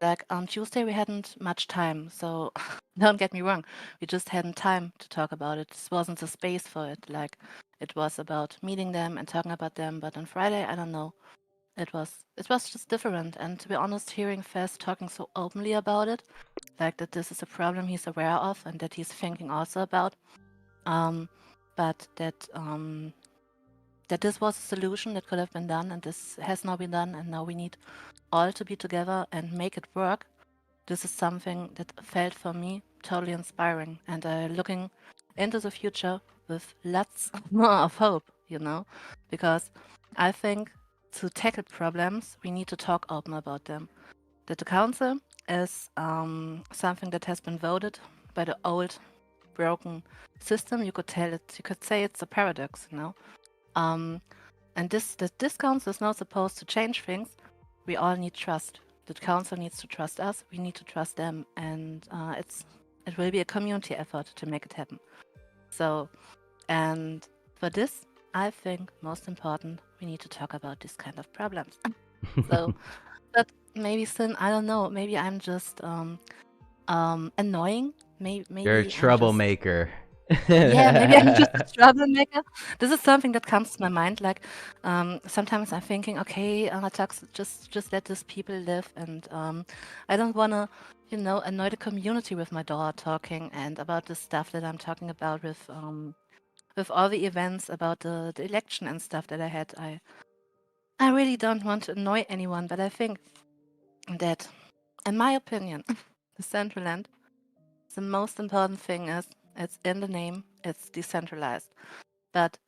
Like, on Tuesday we hadn't much time, so don't get me wrong, we just hadn't time to talk about it. This wasn't the space for it. Like, it was about meeting them and talking about them. But on Friday, I don't know, it was just different. And to be honest, hearing Fez talking so openly about it, like that this is a problem he's aware of and that he's thinking also about, but that this was a solution that could have been done, and this has now been done, and now we need all to be together and make it work. This is something that felt for me totally inspiring, and looking into the future with lots more of hope, because I think to tackle problems, we need to talk open about them. That the council is something that has been voted by the old broken system. You could say it's a paradox, and this council is not supposed to change things. We all need trust. The council needs to trust us. We need to trust them, and it will be a community effort to make it happen. So, and for this, I think most important, we need to talk about this kind of problems. So, but maybe Sin, I don't know. Maybe I'm just annoying. You're a Maybe I'm just troublemaker. yeah, maybe I'm just a troublemaker. This is something that comes to my mind. Like, sometimes I'm thinking, okay, just let these people live, and I don't wanna, annoy the community with my door talking and about the stuff that I'm talking about with all the events about the election and stuff that I had. I really don't want to annoy anyone, but I think that, in my opinion, the Decentraland the most important thing is it's in the name, it's decentralized. But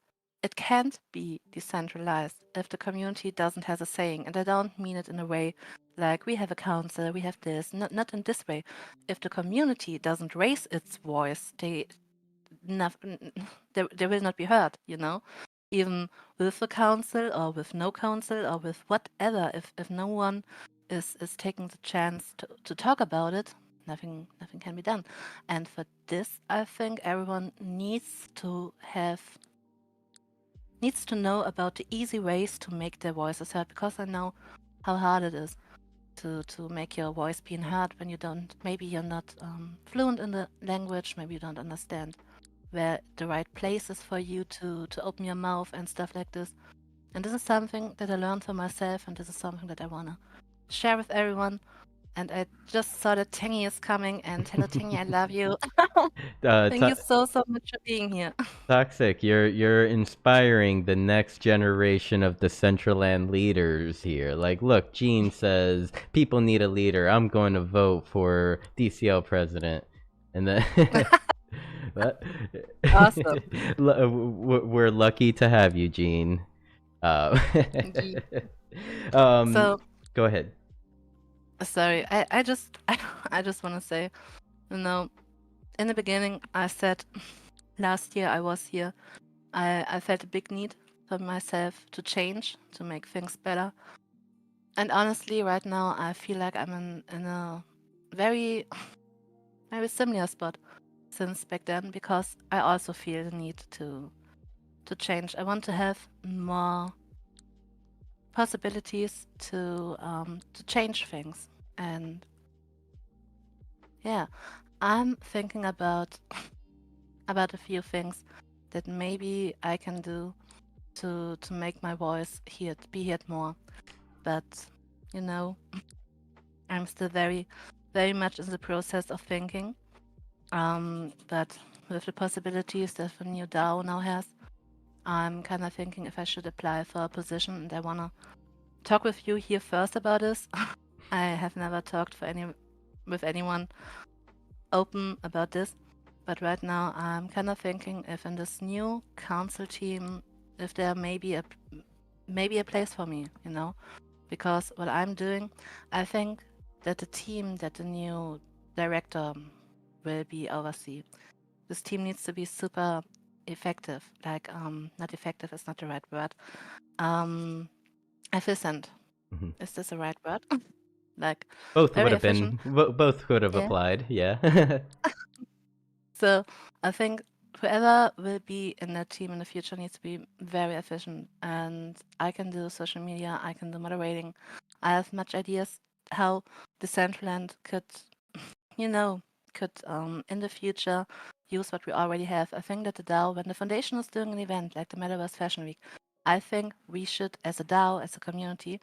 it can't be decentralized if the community doesn't have a saying. And I don't mean it in a way like we have a council, we have this, not in this way. If the community doesn't raise its voice, they will not be heard, you know? Even with the council or with no council or with whatever, if no one is taking the chance to talk about it, nothing can be done. And for this, I think everyone needs to know about the easy ways to make their voices heard, because I know how hard it is to make your voice being heard when you don't, maybe you're not fluent in the language, maybe you don't understand where the right place is for you to open your mouth and stuff like this. And this is something that I learned for myself, and this is something that I want to share with everyone. And I just saw that Tangy is coming, and hello Tangy, I love you. Thank you so much for being here. Toxic, you're inspiring the next generation of Decentraland leaders here. Like, look, Gene says people need a leader. I'm going to vote for DCL president, and then but Awesome. we're lucky to have you, Gene. Uh, So go ahead. sorry, I just I just want to say, you know, in the beginning I said last year I was here, I felt a big need for myself to change, to make things better. And honestly, right now I feel like I'm in a very similar spot since back then, because I also feel the need to change. I want to have more possibilities to change things. And yeah, I'm thinking about a few things that maybe I can do to make my voice be heard more. But you know, I'm still very much in the process of thinking. But with the possibilities that the new DAO now has, I'm kind of thinking if I should apply for a position, and I want to talk with you here first about this. I have never talked with anyone open about this, but right now I'm kind of thinking if in this new council team, if there may be a place for me, you know, because what I'm doing, I think that the team that the new director will be oversee, this team needs to be super effective. Like not effective is not the right word. Efficient. Mhm. Is this the right word? Like Both would very have efficient. been. Both could have Yeah. applied. Yeah. So I think whoever will be in that team in the future needs to be very efficient. And I can do social media, I can do moderating. I have much ideas how Decentraland could, you know, in the future use what we already have. I think that the DAO, when the foundation is doing an event like the Metaverse Fashion Week, I think we should, as a DAO, as a community,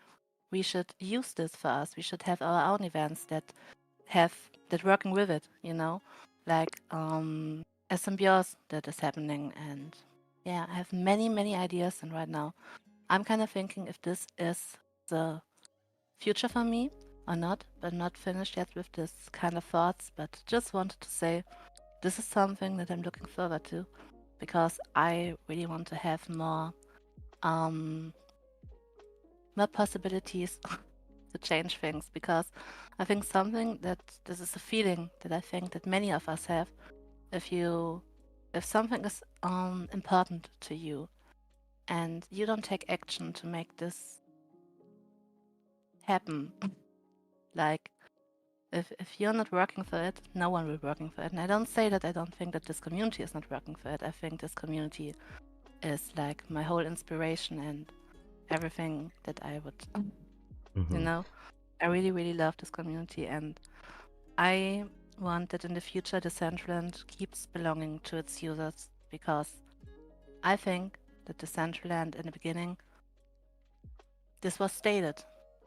we should use this for us. We should have our own events that working with it, you know, like a symbiose that is happening. And yeah, I have many ideas, and right now I'm kind of thinking if this is the future for me or not, but not finished yet with this kind of thoughts, but just wanted to say this is something that I'm looking forward to, because I really want to have more possibilities to change things, because I think something that this is a feeling that I think that many of us have. If something is important to you and you don't take action to make this happen, like if you're not working for it, no one will working for it. And I don't say that I don't think that this community is not working for it. I think this community is like my whole inspiration and everything that I would, you know, I really love this community, and I want that in the future Decentraland keeps belonging to its users, because I think that Decentraland in the beginning, this was stated,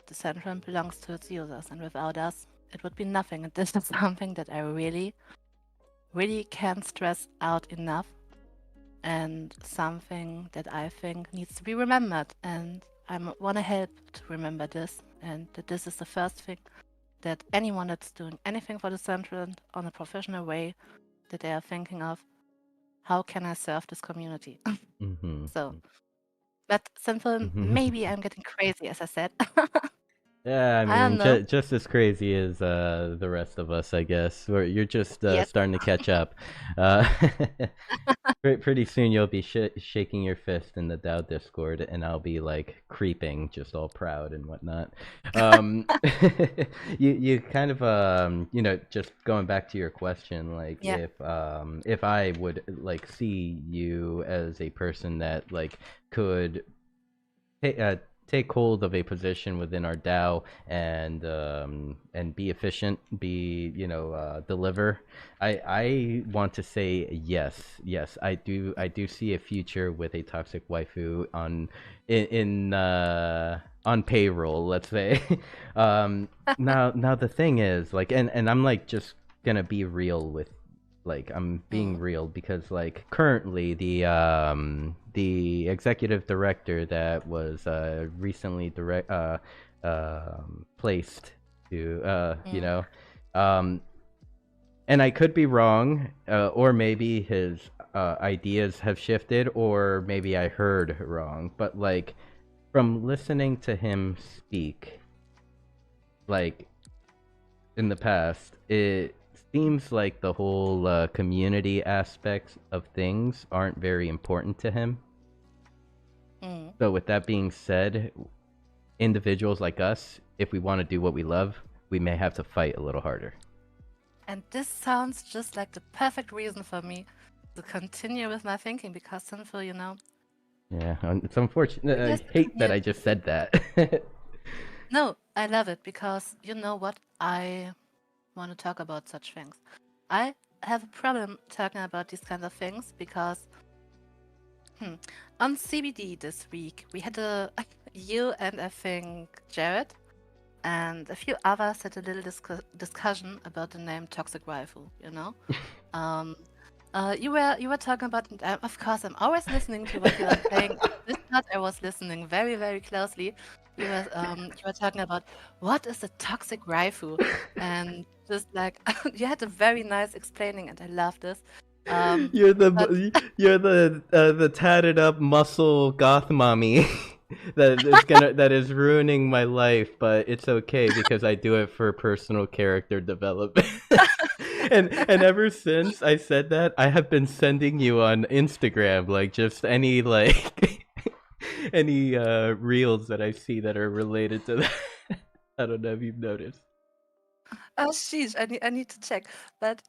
Decentraland belongs to its users, and without us it would be nothing. And this is something that I really can't stress out enough, and something that I think needs to be remembered. And I want to help to remember this, and that this is the first thing that anyone that's doing anything for Decentraland on a professional way, that they are thinking of, how can I serve this community? Mm-hmm. So, but Sinful, maybe I'm getting crazy, as I said. Yeah, I I don't mean, know. just as crazy as the rest of us, I guess. Where you're just Yes. starting to catch up. Uh, pretty soon you'll be shaking your fist in the Dow Discord, and I'll be like creeping, just all proud and whatnot. You kind of just going back to your question, like Yeah. if I would like see you as a person that like could take hold of a position within our DAO and be efficient, be deliver. I want to say yes, yes. I do see a future with a toxic waifu on payroll. Let's say. Now the thing is like, and I'm like just gonna be real with like I'm being Mm, real because like currently the executive director that was recently placed to mm, um and I could be wrong, or maybe his ideas have shifted, or maybe I heard wrong, but like from listening to him speak like in the past, it seems like the whole community aspects of things aren't very important to him. mm. So, with that being said, individuals like us, if we want to do what we love, we may have to fight a little harder. And this sounds just like the perfect reason for me to continue with my thinking, because Sinful, Yeah, it's unfortunate. yes, I the hate that I community. just said that. No, I love it, because you know what? I want to talk about such things. I have a problem talking about these kinds of things because on CBD this week we had you and I think Jared and a few others had a little discussion about the name Toxic Waifu. Um, you were talking about, and of course I'm always listening to what you are saying. This part I was listening very, very closely. You were talking about what is a toxic waifu, and just like you had a very nice explaining, and I love this. you're But the tatted up muscle goth mommy that is ruining my life, but it's okay because I do it for personal character development. And ever since I said that, I have been sending you on Instagram like just any like any reels that I see that are related to that. I don't know if you've noticed. oh sheesh, I need to check. But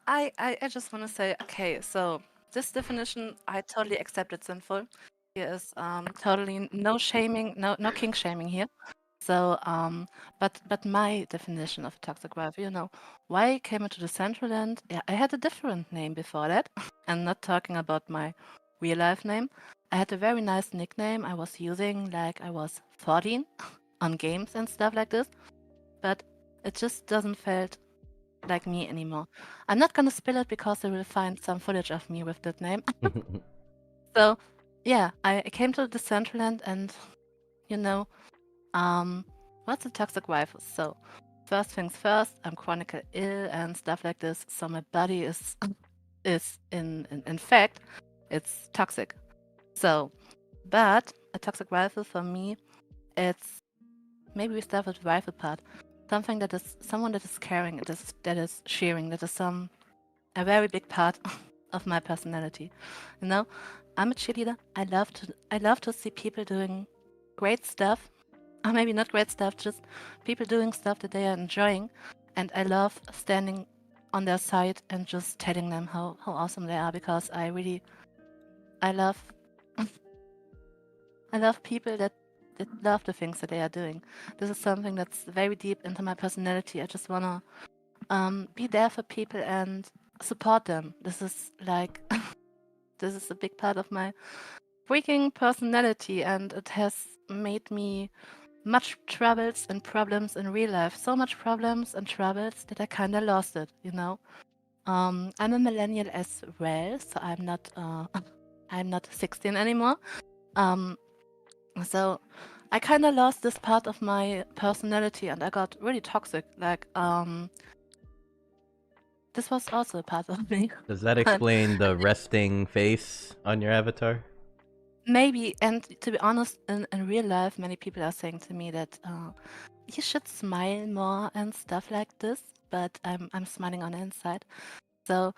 I just want to say, okay, so this definition I totally accept it sinful. Here is totally no shaming, no king shaming here. So but my definition of a toxic wife, why I came into the Decentraland, yeah, I had a different name before that. I'm not talking about my real life name. I had a very nice nickname I was using like I was 14 on games and stuff like this, but it just doesn't felt like me anymore. I'm not gonna spill it because they will find some footage of me with that name. So yeah, I came to the Decentraland and you know, what's a toxic wife? So first things first, I'm chronically ill and stuff like this. So my body is is in fact it's toxic. So but a toxic rifle for me, it's maybe we start with the rifle part. Something that is someone that is caring, that is sharing, that is a very big part of my personality. You know, I'm a cheerleader. I love to see people doing great stuff, or maybe not great stuff, just people doing stuff that they are enjoying, and I love standing on their side and just telling them how awesome they are, because I love I love people that love the things that they are doing. This is something that's very deep into my personality. I just wanna be there for people and support them. This is like this is a big part of my freaking personality, and it has made me much troubles and problems in real life. So much problems and troubles that I kind of lost it. I'm a millennial as well, so I'm not I'm not 16 anymore. Um, so I kind of lost this part of my personality, and I got really toxic. Like, this was also a part of me. Does that explain the resting face on your avatar? Maybe, and to be honest, in real life, many people are saying to me that you should smile more and stuff like this. But I'm smiling on the inside. So,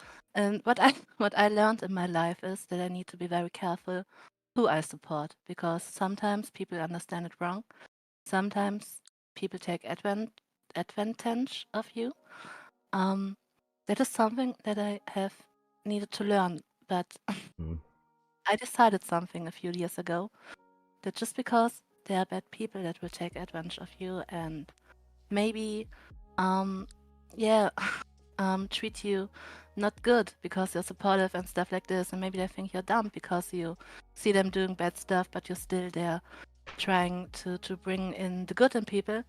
what I what I learned in my life is that I need to be very careful who I support, because sometimes people understand it wrong. Sometimes people take advantage of you. Um, that is something that I have needed to learn. But Mm. I decided something a few years ago, that just because there are bad people that will take advantage of you and maybe, um, yeah, treat you not good because you're supportive and stuff like this, and maybe they think you're dumb because you see them doing bad stuff, but you're still there trying to bring in the good in people.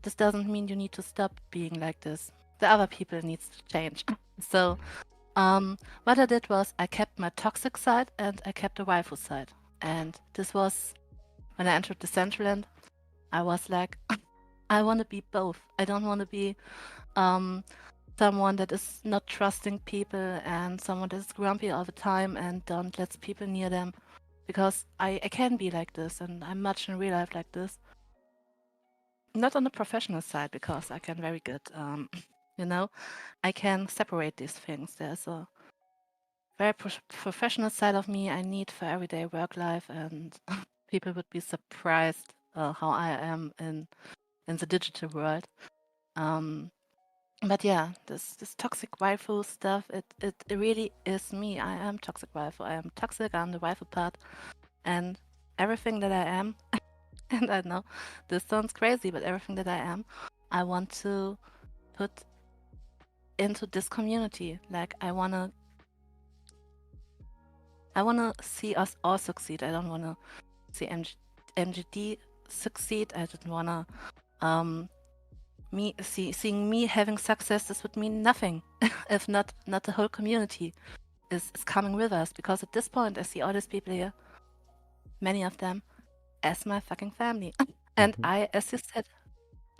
This doesn't mean you need to stop being like this. The other people needs to change. So, what I did was I kept my toxic side and I kept the waifu side. And this was when I entered Decentraland. I was like, I want to be both. I don't want to be someone that is not trusting people and someone that is grumpy all the time and don't let people near them, because I can be like this, and I'm much in real life like this. Not on the professional side, because I can very good, you know, I can separate these things. There's a very professional side of me I need for everyday work life, and people would be surprised how I am in the digital world. But yeah, this toxic waifu stuff, it really is me. I am toxic waifu. I am toxic. I'm the waifu part, and everything that I am, and I know this sounds crazy, but everything that I am, I want to put into this community. Like I wanna see us all succeed. I don't wanna see MGD succeed. I don't wanna seeing me having success. This would mean nothing if not the whole community is coming with us, because at this point I see all these people here, many of them, as my fucking family. And Mhm. I, as you said,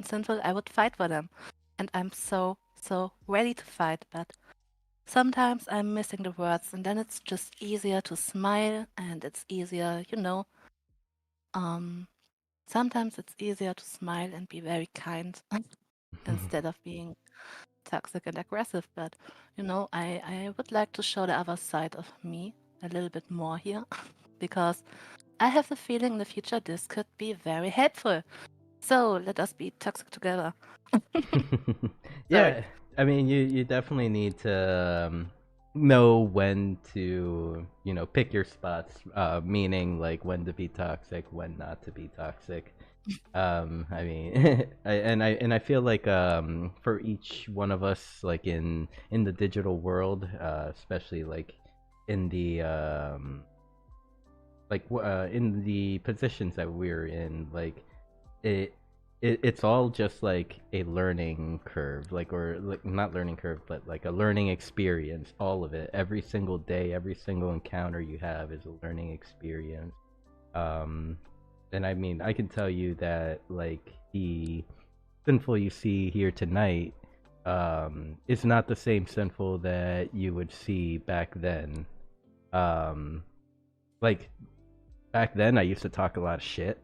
Sinful, I would fight for them. And I'm so ready to fight, but sometimes I'm missing the words, and then it's just easier to smile, and it's easier, sometimes it's easier to smile and be very kind instead of being toxic and aggressive. But I would like to show the other side of me a little bit more here, because I have the feeling in the future this could be very helpful. So let us be toxic together. Sorry. Yeah, I mean, you definitely need to know when to, pick your spots. Meaning like when to be toxic, when not to be toxic. I mean, I feel like for each one of us, like in the digital world, especially like in the in the positions that we're in, like it, it's all just like a learning curve, like, or like not learning curve, but like a learning experience. All of it, every single day, every single encounter you have is a learning experience. um and I mean, I can tell you that like the sinful you see here tonight is not the same sinful that you would see back then. Um like back then I used to talk a lot of shit,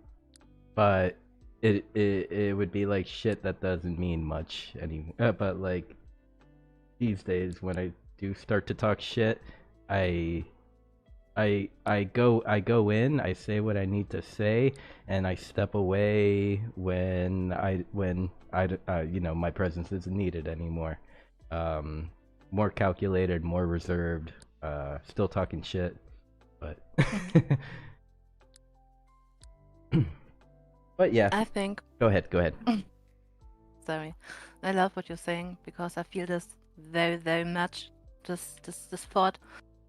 but it would be like shit that doesn't mean much anymore. But like these days, when I do start to talk shit, I I go in, I say what I need to say, and I step away when my presence isn't needed anymore. Um, More calculated, more reserved. Still talking shit, but but yeah. I think, Go ahead. Go ahead. sorry, I love what you're saying, because I feel this very, very much. This thought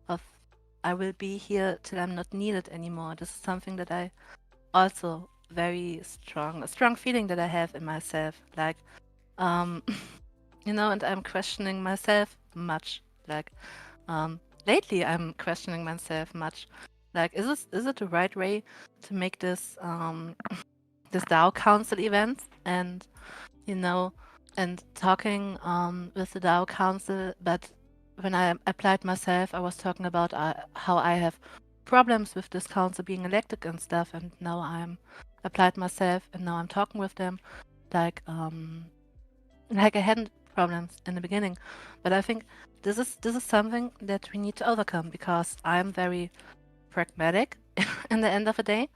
of I will be here till I'm not needed anymore. This is something that I also very strong, a strong feeling that I have in myself. Like, um, and I'm questioning myself much. Like, lately I'm questioning myself much. Like, is it the right way to make this this DAO council events, and and talking with the DAO council. But when I applied myself, I was talking about how I have problems with this council being elected and stuff. And now I'm applied myself, and now I'm talking with them, like I hadn't problems in the beginning. But I think this is something that we need to overcome, because I'm very pragmatic. In the end of the day,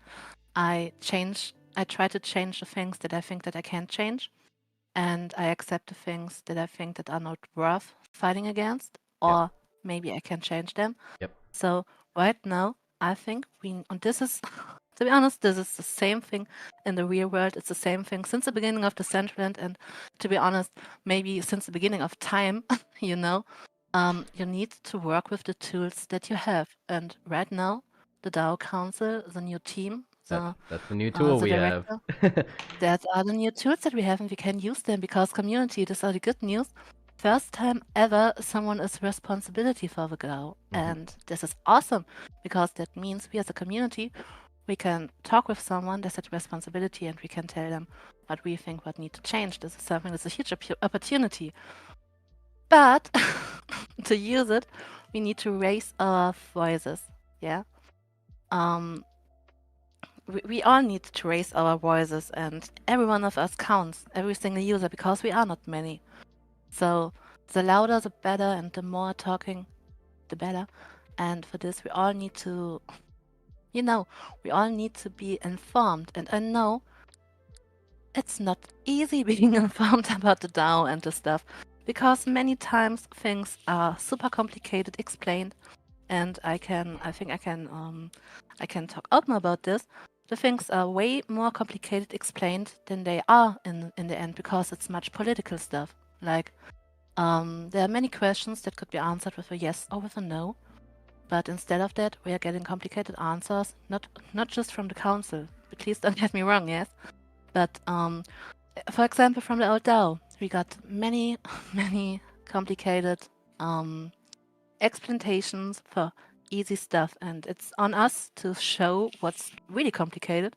I try to change the things that I think that I can't change, and I accept the things that I think that are not worth fighting against, Yep. or maybe I can change them. Yep. So right now, I think and this is, to be honest, this is the same thing in the real world. It's the same thing since the beginning of Decentraland, and to be honest, maybe since the beginning of time. You need to work with the tools that you have, and right now, the DAO Council, the new team, That's the new tool the we have. director, that are the new tools that we have, and we can use them because community, these are the good news. First time ever someone is responsibility for the DAO. And this is awesome, because that means we as a community, we can talk with someone that's at responsibility, and we can tell them what we think what need to change. This is something that's a huge opportunity. But to use it, we need to raise our voices. Yeah. We all need to raise our voices, and every one of us counts, every single user, because we are not many. So the louder the better, and the more talking the better. And for this, we all need to, we all need to be informed. And I know it's not easy being informed about the DAO and the stuff, because many times things are super complicated explained. And I think I can talk open about this. The things are way more complicated explained than they are in the end, because it's much political stuff. Like, there are many questions that could be answered with a yes or with a no, but instead of that, we are getting complicated answers, not just from the council. But please don't get me wrong, yes. But for example, from the old DAO, we got many many complicated explanations for easy stuff, and it's on us to show what's really complicated,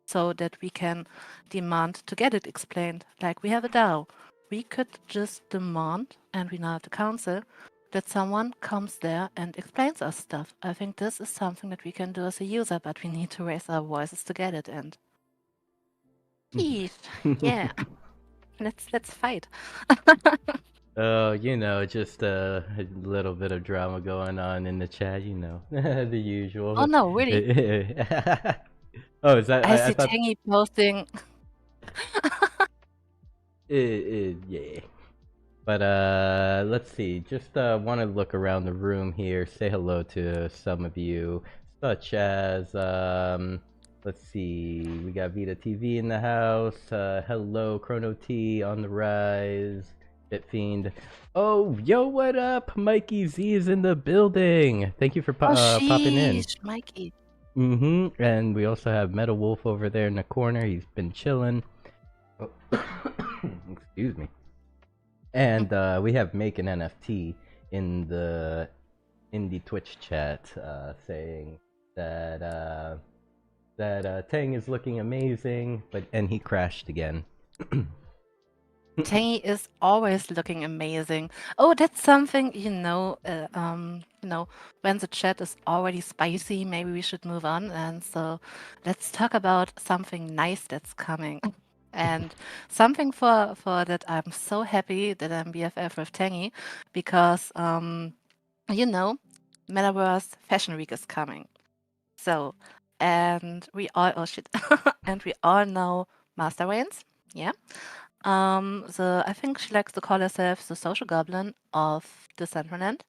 so that we can demand to get it explained. Like, we have a DAO. We could just demand, and we now have the council, that someone comes there and explains us stuff. I think this is something that we can do as a user, but we need to raise our voices to get it. And yeah, let's fight. Oh, just a little bit of drama going on in the chat, the usual. Oh no, really? Oh, is that? I I see thought. Tangy posting. Yeah. But let's see. Just want to look around the room here, say hello to some of you, such as let's see. We got Vita TV in the house. Hello, Chrono T on the rise. Bitfiend. Oh, yo, what up? Mikey Z is in the building. Thank you for Oh, popping in. sheesh, Mikey. And we also have Metal Wolf over there in the corner. He's been chilling. Oh. Excuse me. And we have Make an NFT in the Twitch chat, saying that Tang is looking amazing, and he crashed again. Tangy is always looking amazing. Oh, that's something, when the chat is already spicy, maybe we should move on. And so let's talk about something nice that's coming. And something for that I'm so happy that I'm BFF with Tangy, because, Metaverse Fashion Week is coming. So, and we all, oh shit, and we all know Master Rains, yeah? I think she likes to call herself the social goblin of Decentraland,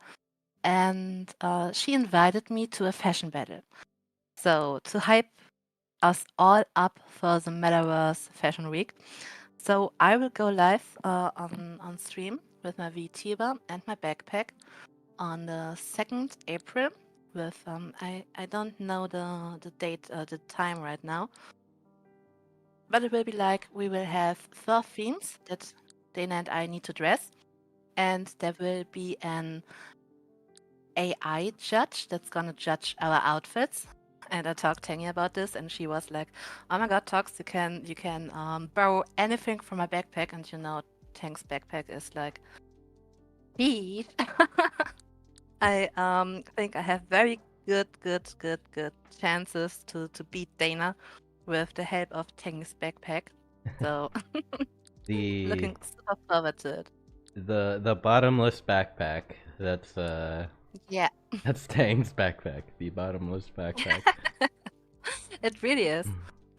and she invited me to a fashion battle. So to hype us all up for the Metaverse Fashion Week. So I will go live on stream with my VTuber and my backpack on the 2nd April with I don't know the date, the time right now. But it will be like, we will have 4 themes that Dana and I need to dress, and there will be an AI judge that's gonna judge our outfits, And I talked Tangy about this, and she was like, "Oh my God, Tox, you can borrow anything from my backpack." And Tank's backpack is like, he. I think I have very good chances to beat Dana with the help of Tangy's backpack. So The looking super forward to it. the bottomless backpack. Yeah, That's Tang's backpack. The bottomless backpack. it really is.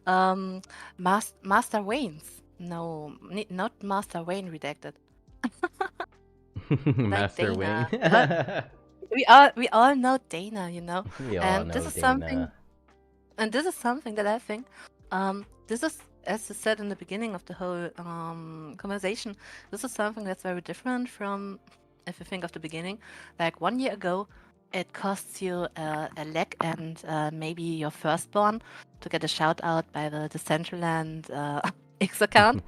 Um, Master Wayne's. No, not Master Wayne redacted. Like Master Wing. Dana. We all know Dana, We all and know Dana. this is something that I think, this is, as I said in the beginning of the whole conversation, this is something that's very different from, if you think of the beginning, like 1 year ago, it costs you a leg and maybe your firstborn to get a shout out by the Decentraland X account.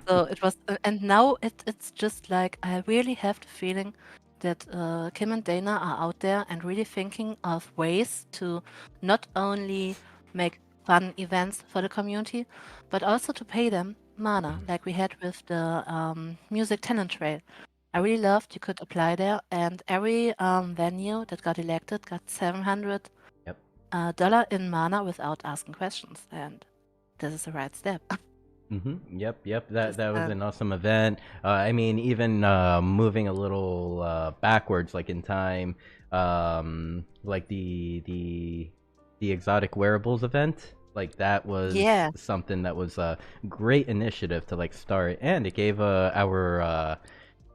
So it was, and now it's just like I really have the feeling that Kim and Dana are out there and really thinking of ways to not only make fun events for the community, but also to pay them mana, like we had with the music talent trail. I really loved you could apply there, and every venue that got elected got $700 Yep. in mana without asking questions, and this is the right step. Yep. That Just that was an awesome event. I mean, even moving a little backwards, like in time, like the exotic wearables event, like that was yeah. something that was a great initiative to like start, and it gave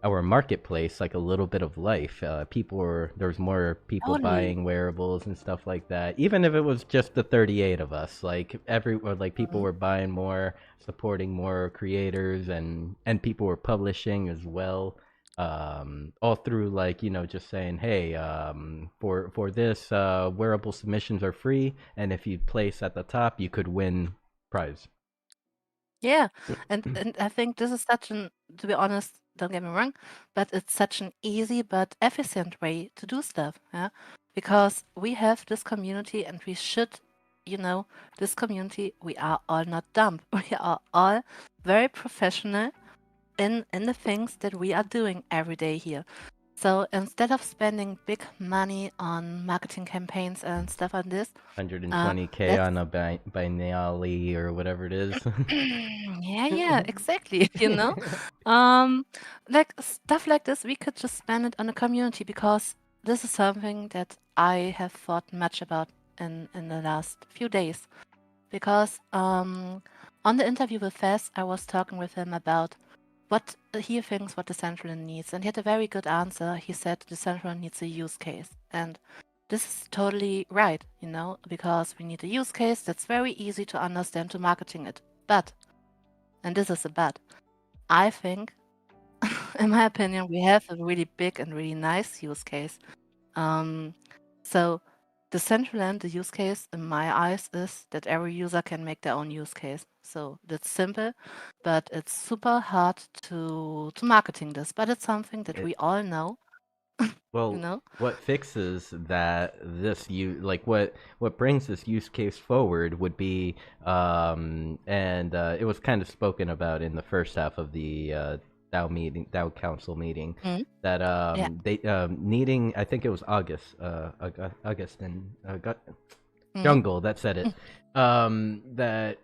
our marketplace like a little bit of life. There was more people Totally. buying wearables and stuff like that. Even if it was just the 38 of us, people Mhm. were buying more, supporting more creators, and people were publishing as well. All through just saying, hey, for this wearable submissions are free, and if you place at the top, you could win prize. Yeah, and I think this is such an, to be honest, don't get me wrong, but it's such an easy but efficient way to do stuff, yeah? Because we have this community and we should, this community, we are all not dumb. We are all very professional in the things that we are doing every day here. So instead of spending big money on marketing campaigns and stuff like this, 120K let's on a binary or whatever it is. yeah, exactly. Um, like stuff like this, we could just spend it on the community because this is something that I have thought much about in the last few days. Because on the interview with Fez, I was talking with him about what he thinks what the Decentraland needs, and he had a very good answer. He said the Decentraland needs a use case, and this is totally right, because we need a use case that's very easy to understand to marketing it. But, and this is a but, I think, in my opinion, we have a really big and really nice use case. So the Decentraland, the use case in my eyes is that every user can make their own use case. So that's simple, but it's super hard to marketing this. But it's something that It, we all know, you well, know. what fixes that this you like what brings this use case forward would be and it was kind of spoken about in the first half of the DAO council meeting Mm. that Yeah. they needing, I think it was Augustin Mm. Jungle that said it, that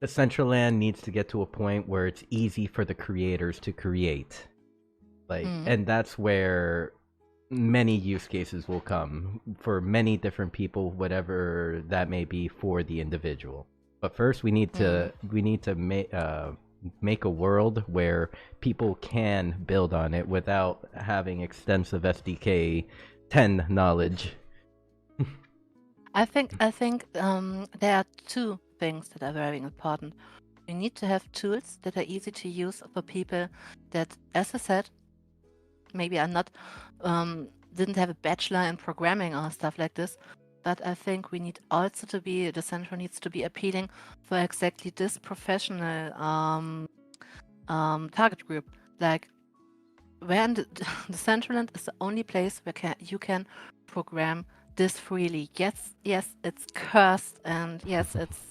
the Decentraland needs to get to a point where it's easy for the creators to create, Mm. and that's where many use cases will come for many different people, whatever that may be for the individual. But first, Mm. we need to make a world where people can build on it without having extensive SDK 10 knowledge. I think there are two things that are very important. We need to have tools that are easy to use for people that, as I said, maybe are not didn't have a bachelor in programming or stuff like this. But I think we need also to be the central needs to be appealing for exactly this professional target group. Like when the Decentraland is the only place where you can program this freely. Yes, it's cursed, and yes, it's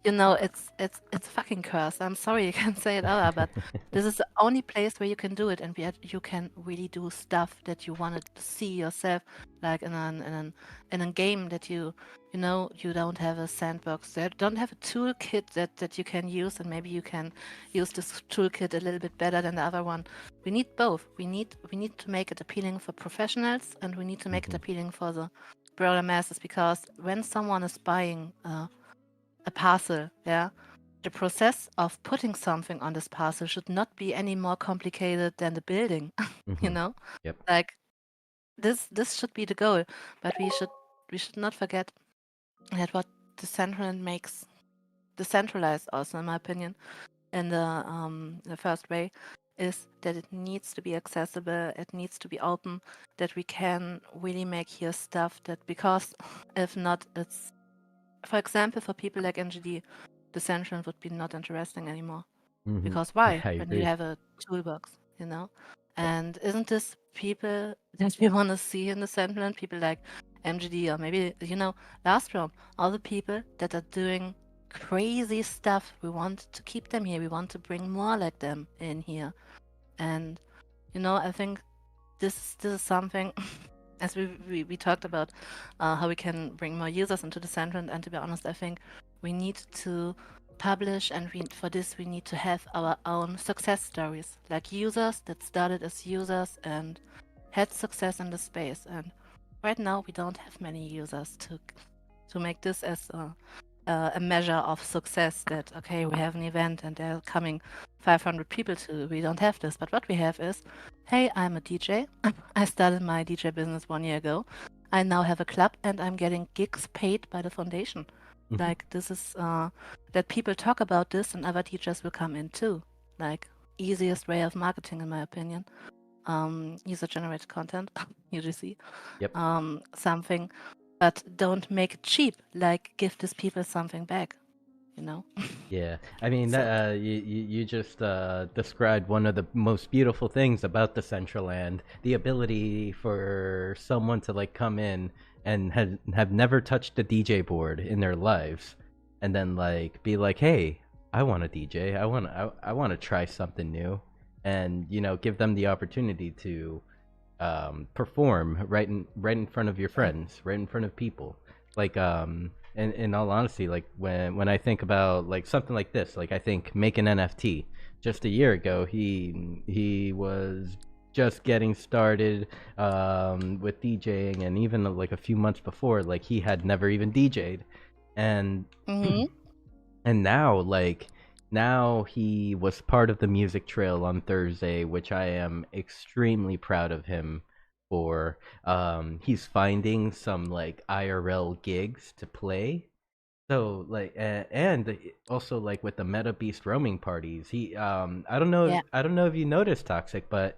it's fucking cursed. I'm sorry you can't say it other, but this is the only place where you can do it, and yet you can really do stuff that you want to see yourself, like in a game that you don't have a sandbox, you don't have a toolkit that you can use, and maybe you can use this toolkit a little bit better than the other one. We need both. We need to make it appealing for professionals, and we need to make it appealing for the broader masses, because when someone is buying a parcel, the process of putting something on this parcel should not be any more complicated than the building. Yep. Like this should be the goal, but we should not forget that what Decentraland makes decentralized, also in my opinion, in the first way, is that it needs to be accessible, it needs to be open, that we can really make here stuff that, because if not, it's, for example, for people like MGD, Decentraland would be not interesting anymore. Because why? I When you agree. have a toolbox, And isn't this people that we want to see in the Decentraland? People like MGD, or maybe, last round, all the people that are doing crazy stuff. We want to keep them here. We want to bring more like them in here. And, I think this is something, as we talked about, how we can bring more users into the Decentraland. And to be honest, I think we need to publish, and for this we need to have our own success stories, like users that started as users and had success in the space. And right now we don't have many users to make this as a measure of success, that okay, we have an event and there are coming 500 people to. We don't have this, but what we have is, hey, I'm a DJ. I started my DJ business 1 year ago. I now have a club and I'm getting gigs paid by the foundation. Like, this is that people talk about this, and other teachers will come in too. Like, easiest way of marketing, in my opinion. User-generated content, UGC. Yep. Something, but don't make it cheap. Like, give these people something back. Yeah, I mean, So- you just described one of the most beautiful things about the Decentraland, the ability for someone to like come in and have never touched a DJ board in their lives, and then like be like, hey, I want a DJ, I want to try something new, and give them the opportunity to perform right in front of your friends, right in front of people, like in all honesty, like when I think about like something like this, like I think make an NFT. Just a year ago, he was just getting started with DJing, and even like a few months before, like he had never even DJ'd, and and now he was part of the music trail on Thursday, which I am extremely proud of him for. He's finding some like IRL gigs to play. So like and also like with the Meta Beast roaming parties, he I don't know if you noticed, Toxic, but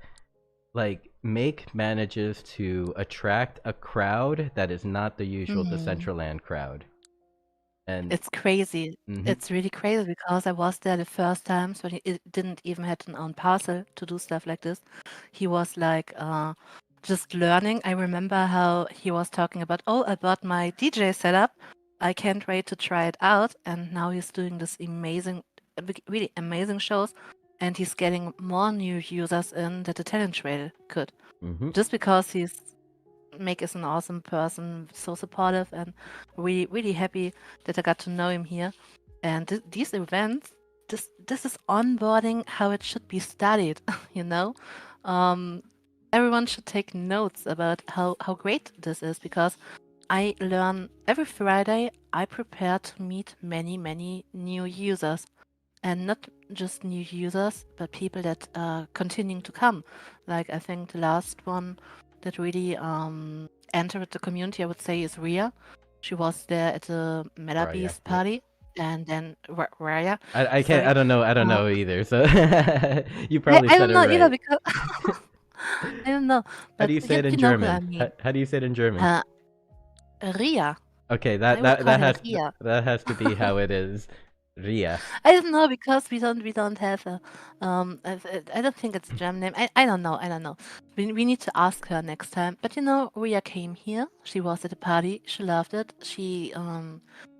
like Make manages to attract a crowd that is not the usual Decentraland crowd. And It's crazy. It's really crazy, because I was there the first times when he didn't even have an own parcel to do stuff like this. He was like just learning. I remember how he was talking about, oh, I bought my DJ setup. I can't wait to try it out. And now he's doing this amazing, really amazing shows, and he's getting more new users in that the talent trail could. Just because Make is an awesome person, so supportive, and really, really happy that I got to know him here. And these events, this is onboarding how it should be studied, Everyone should take notes about how great this is, because I learn every Friday. I prepare to meet many, many new users, and not just new users, but people that are continuing to come. Like, I think the last one that really entered the community, I would say, is Ria. She was there at the Meta Raya, Beast yep. party, and then Raya. I can't. Sorry. I don't know either. So you probably I said don't it know either, right. because I don't know. How But do you say it in you know who I German? mean. How do you say it in German? Ria. Okay, I would call her Ria. that has to be how it is. Ria. I don't know because we don't have a I don't think it's a German name. I don't know. I don't know. We need to ask her next time. But you know, Ria came here. She was at a party. She loved it. She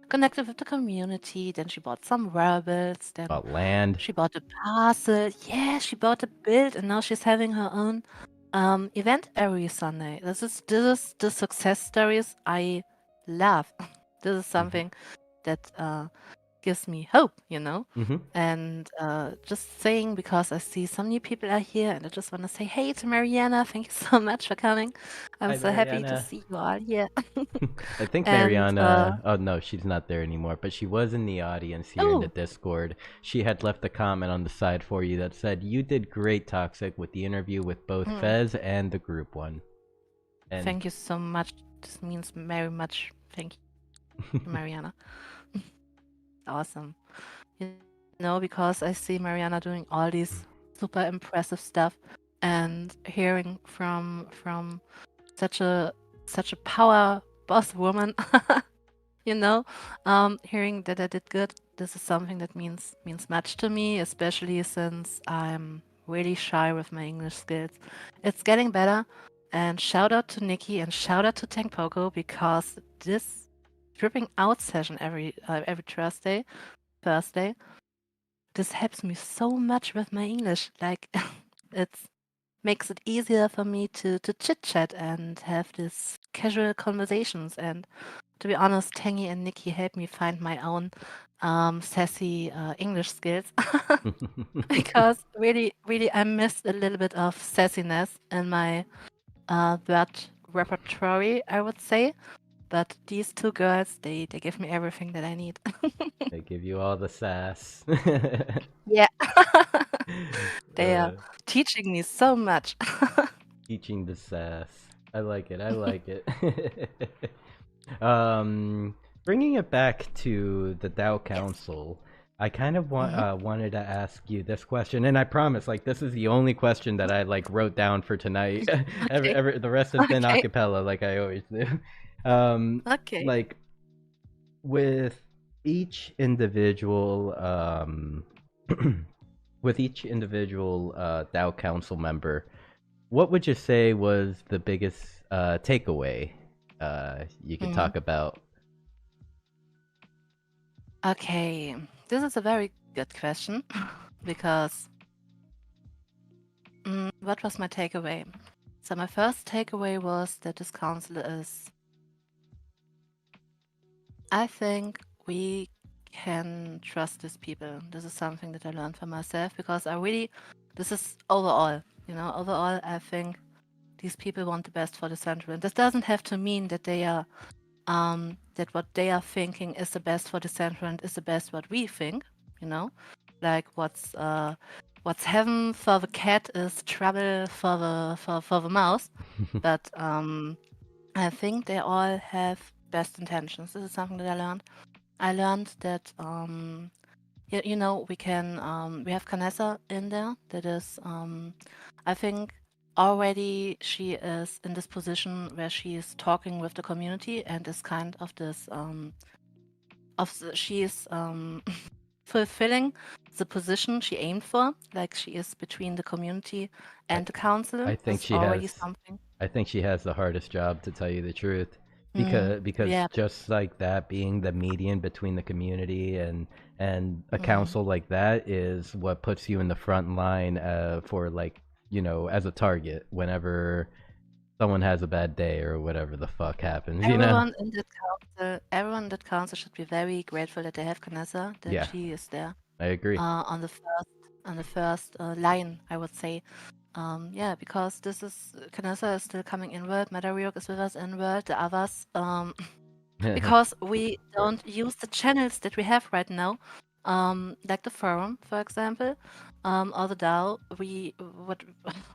connected with the community. Then she bought some wearables. Then About land. she bought a parcel. Yeah, she bought a build, and now she's having her own event every Sunday. This is the success stories I love. This is something that gives me hope, you know? Mm-hmm. And just saying, because I see some new people are here, and I just want to say hey to Mariana. Thank you so much for coming. I'm Hi, so happy to Mariana. see you all here. I think And Mariana. Oh no, she's not there anymore. But she was in the audience here in the oh, Discord. She had left a comment on the side for you that said you did great, Toxic, with the interview with both mm, Fez and the group one. And thank you so much. This means very much. Thank you, Mariana. Awesome. You know, because I see Mariana doing all these super impressive stuff, and hearing from such a power boss woman, you know, hearing that I did good. This is something that means much to me, especially since I'm really shy with my English skills. It's getting better, and shout out to Nikki and shout out to Tank Poco, because this dripping out session every Thursday, this helps me so much with my English. Like, it makes it easier for me to chit chat and have these casual conversations. And to be honest, Tangy and Nikki helped me find my own sassy English skills. Because really, really, I missed a little bit of sassiness in my word repertoire, I would say. But these two girls, they give me everything that I need. they give you all the sass. Yeah. They are uh, teaching me so much. teaching the sass. I like it. I like it. um, bringing it back to the DAO Yes. Council, I kind of Mhm. wanted to ask you this question, and I promise, like, this is the only question that I like wrote down for tonight. Okay. The rest has been Okay. acapella, like I always do. Um, Okay. like with each individual, with each individual DAO Council member, what would you say was the biggest takeaway you could Mhm. talk about? Okay. This is a very good question because what was my takeaway? So my first takeaway was that this council is, I think we can trust these people. This is something that I learned for myself, because this is overall, overall, I think these people want the best for the Central. And this doesn't have to mean that they are, that what they are thinking is the best for the Central and is the best what we think, like what's heaven for the cat is trouble for the mouse. But I think they all have best intentions. This is something that I learned. I learned that we have Canessa in there. That is, I think already she is in this position where she is talking with the community and is kind of this she is fulfilling the position she aimed for. Like, she is between the community I and the council. I think This is she already has something. I think she has the hardest job, to tell you the truth. Mm, Because yeah. just like that, being the median between the community and a Mm. council like that is what puts you in the front line for, like, as a target whenever someone has a bad day or whatever the fuck happens, you know? Everyone in that council should be very grateful that they have Canessa, that Yeah, she is there I agree. on the first line, I would say. Yeah, because this is Canessa is still coming inward, Madariok is with us inward, the others, because we don't use the channels that we have right now, like the forum, for example, or the DAO. What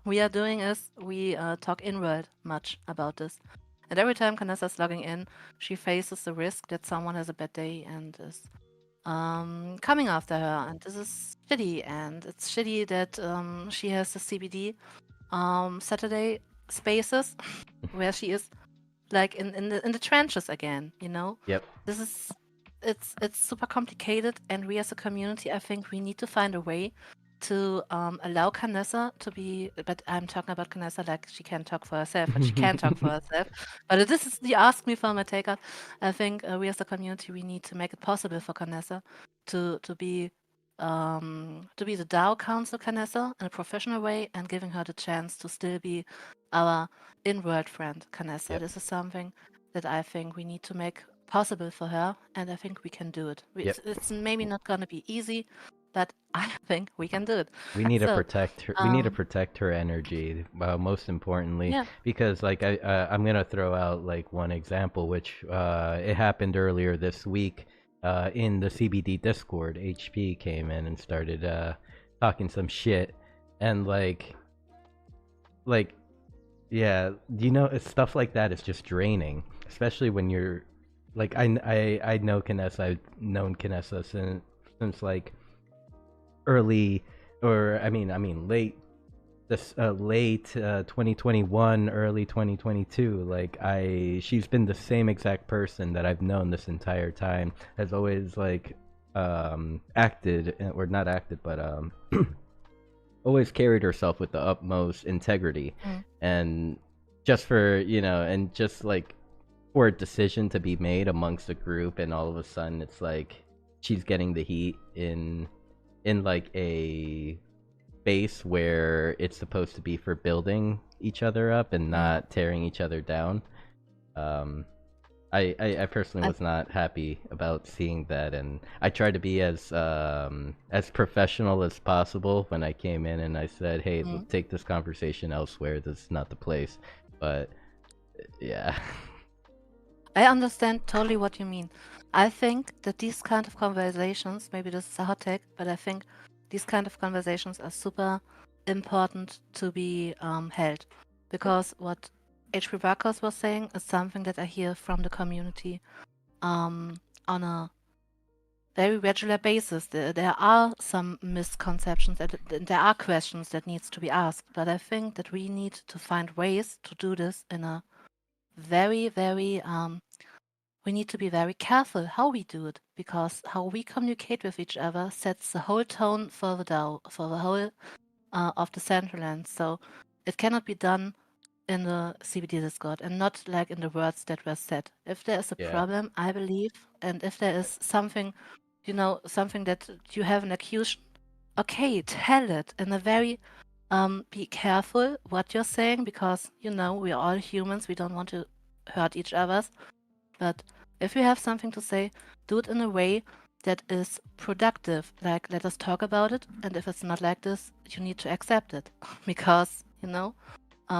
we are doing is we talk inward much about this. And every time Canessa's logging in, she faces the risk that someone has a bad day and is coming after her. And this is shitty. And it's shitty that she has the CBD Saturday spaces where she is like in the trenches again. Yep. This is it's super complicated, and we as a community, I think we need to find a way to allow Canessa to be. But I'm talking about Canessa like she can talk for herself, but she can talk for herself. But this is you asked me for my take on. I think we as a community we need to make it possible for Canessa to be the DAO council Canessa in a professional way, and giving her the chance to still be our in-world friend Canessa. Yep. This is something that I think we need to make possible for her, and I think we can do it. Yep. It's maybe not going to be easy, but I think we can do it. We need to So, protect her. We need to protect her energy, most importantly, yeah. because like I'm gonna throw out like one example, which it happened earlier this week, in the CBD Discord. HP came in and started talking some shit, and like yeah, you know, it's stuff like that is just draining, especially when you're like I know Kinessa. I've known Kinessa since like early, or I mean late 2021, early 2022. Like she's been the same exact person that I've known this entire time. Has always like acted, or not acted, but always carried herself with the utmost integrity. Mm. And just for, and just like for a decision to be made amongst a group, and all of a sudden it's like she's getting the heat in like a base where it's supposed to be for building each other up and not tearing each other down. I personally was not happy about seeing that, and I tried to be as professional as possible when I came in, and I said, "Hey, take this conversation elsewhere. This is not the place." But yeah. I understand totally what you mean. I think that these kind of conversations, maybe this is a hot take, but I think these kind of conversations are super important to be held, because what HP Barkos was saying is something that I hear from the community on a very regular basis. There are some misconceptions, there are questions that needs to be asked, but I think that we need to find ways to do this in a very, very we need to be very careful how we do it, because how we communicate with each other sets the whole tone for the DAO, for the whole of the Decentraland. So it cannot be done in the CBD Discord, and not like in the words that were said. If there is a problem, I believe, and if there is something, something that you have an accusation, okay, tell it in a very be careful what you're saying, because we're all humans, we don't want to hurt each other's. But if you have something to say, do it in a way that is productive. Like, let us talk about it, and if it's not like this, you need to accept it, because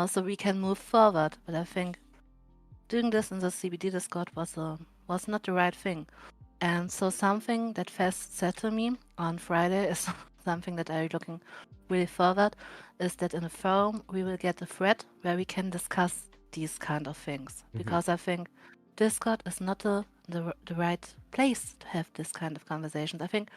so we can move forward. But I think doing this in the CBD Discord was not the right thing. And so something that Fest said to me on Friday is something that I'm looking really forward, is that in a forum we will get a thread where we can discuss these kind of things. Because I think Discord is not the right place to have this kind of conversations. I think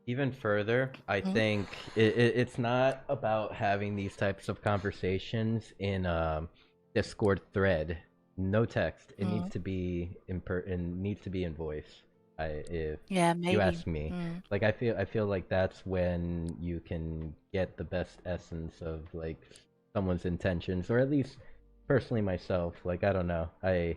even further, I think it's not about having these types of conversations in a Discord thread. No text. It needs to be needs to be in voice. If maybe. you ask me, like I feel like that's when you can get the best essence of like someone's intentions, or at least personally myself. Like I don't know, I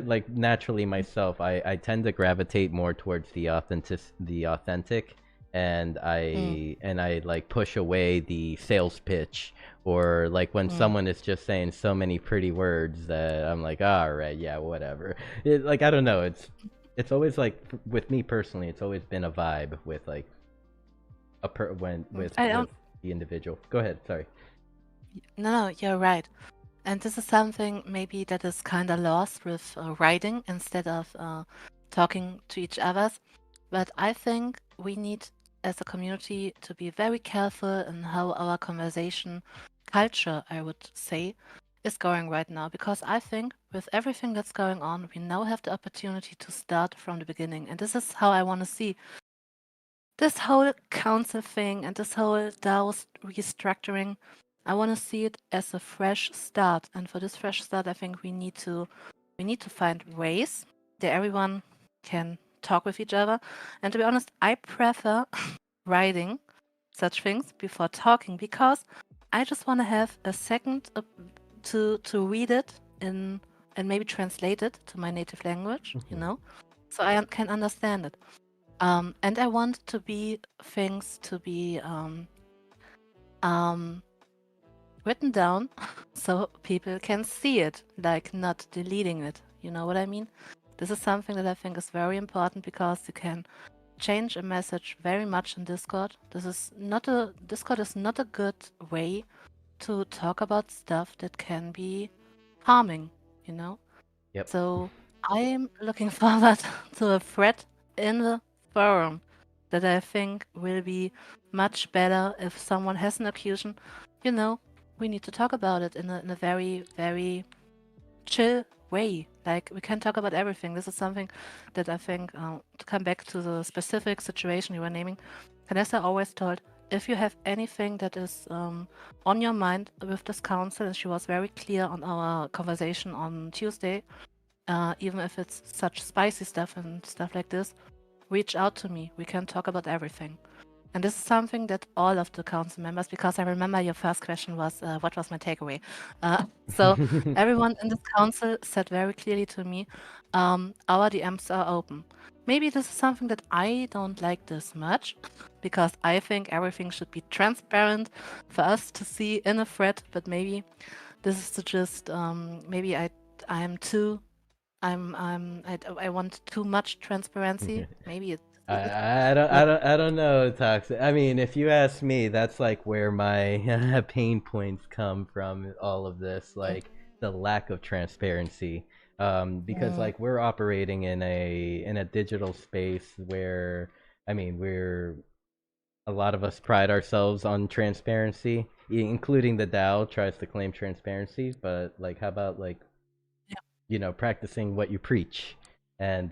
like naturally myself, I tend to gravitate more towards the authentic, and I like push away the sales pitch, or like when someone is just saying so many pretty words that I'm like, all right, yeah, whatever. Like I don't know, it's always like, with me personally, it's always been a vibe with like with the individual. Go ahead, sorry. No, you're right. And this is something maybe that is kind of lost with writing instead of talking to each other. But I think we need, as a community, to be very careful in how our conversation culture, I would say, is going right now. Because I think with everything that's going on, we now have the opportunity to start from the beginning. And this is how I want to see this whole council thing and this whole DAO restructuring. I want to see it as a fresh start. And for this fresh start, I think we need to we need to find ways that everyone can talk with each other. And to be honest, I prefer writing such things before talking because I just want to have a second to read it in and maybe translate it to my native language, you know, so I can understand it. And I want to be things to be written down so people can see it, like not deleting it. You know what I mean? This is something that I think is very important because you can change a message very much in Discord. Discord is not a good way to talk about stuff that can be harming, you know? Yep. So I'm looking forward to a thread in the forum that I think will be much better if someone has an accusation. You know, we need to talk about it in a very, very chill way. Like, we can talk about everything. This is something that I think, to come back to the specific situation you were naming, Vanessa always told, if you have anything that is on your mind with this council, and she was very clear on our conversation on Tuesday, even if it's such spicy stuff and stuff like this, reach out to me. We can talk about everything. And this is something that all of the council members, because I remember your first question was, what was my takeaway? So everyone in this council said very clearly to me, our DMs are open. Maybe this is something that I don't like this much, because I think everything should be transparent for us to see in a thread, but maybe this is to just, maybe I want too much transparency. Maybe it's it. But I don't know, Toxic. I mean, if you ask me, that's like where my pain points come from. All of this, like the lack of transparency, because mm, like we're operating in a digital space where, I mean, we're a lot of us pride ourselves on transparency, including the DAO tries to claim transparency, but like, how about like practicing what you preach? And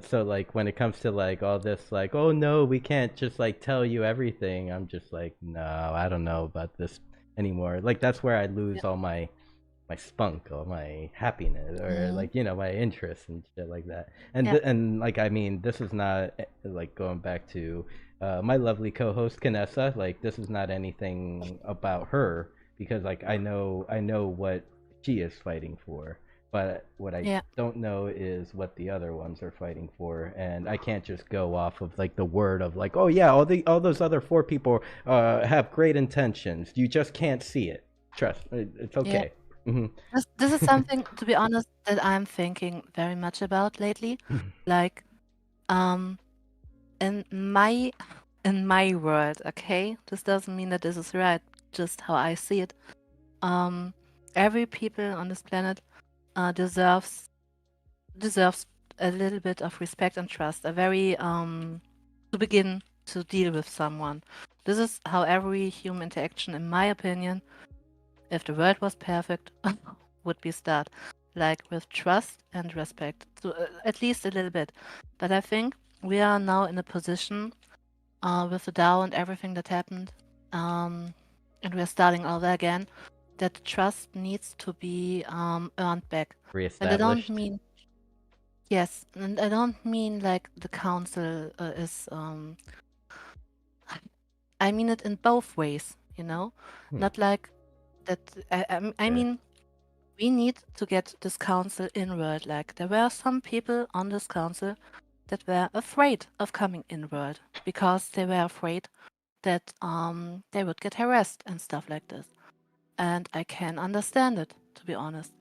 so like when it comes to like all this like, oh no, we can't just like tell you everything, I'm just like, no, I don't know about this anymore. Like that's where I yeah, lose all my spunk or my happiness or mm, like my interest and shit like that. yeah, And like, I mean, this is not like going back to my lovely co-host Kanessa. Like this is not anything about her, because like I know what she is fighting for, but what I yeah, don't know is what the other ones are fighting for, and I can't just go off of like the word of like, oh yeah, all those other four people have great intentions. You just can't see it. Trust, it's yeah. okay. Hmm. This is something, to be honest, that I'm thinking very much about lately. Like, um, in my world, okay? This doesn't mean that this is right, just how I see it. Um, every people on this planet deserves a little bit of respect and trust. A very to begin to deal with someone. This is how every human interaction, in my opinion, if the world was perfect, would be start, like with trust and respect, so at least a little bit. But I think we are now in a position with the DAO and everything that happened, and we're starting over again, that trust needs to be earned back. And I don't Reestablished. mean, yes, and I don't mean like the council is, I mean it in both ways, you know? Hmm. Not like that, I Fair. mean, we need to get this council inward. Like, there were some people on this council that were afraid of coming inward because they were afraid that they would get harassed and stuff like this. And I can understand it, to be honest.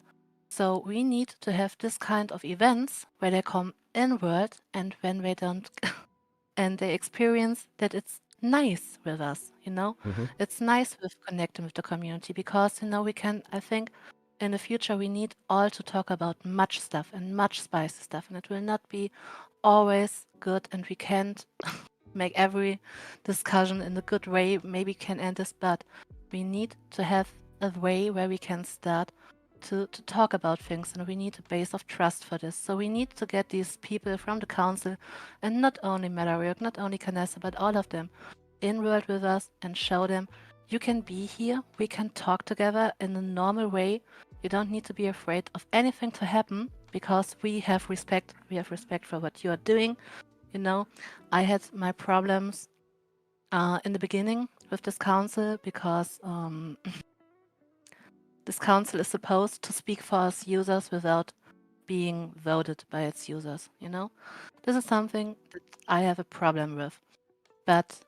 So we need to have this kind of events where they come inward, and when they don't and they experience that it's nice with us, you know? Mm-hmm. It's nice with connecting with the community because, you know, we can, I think in the future we need all to talk about much stuff and much spicy stuff, and it will not be always good, and we can't make every discussion in a good way. Maybe can end this, but we need to have a way where we can start to talk about things, and we need a base of trust for this. So we need to get these people from the council, and not only Melariok, not only Canessa, but all of them, in world with us and show them you can be here, we can talk together in a normal way, You don't need to be afraid of anything to happen because we have respect. We have respect for what you are doing. You know, I had my problems in the beginning with this council because this council is supposed to speak for us users without being voted by its users. You know, this is something that I have a problem with. But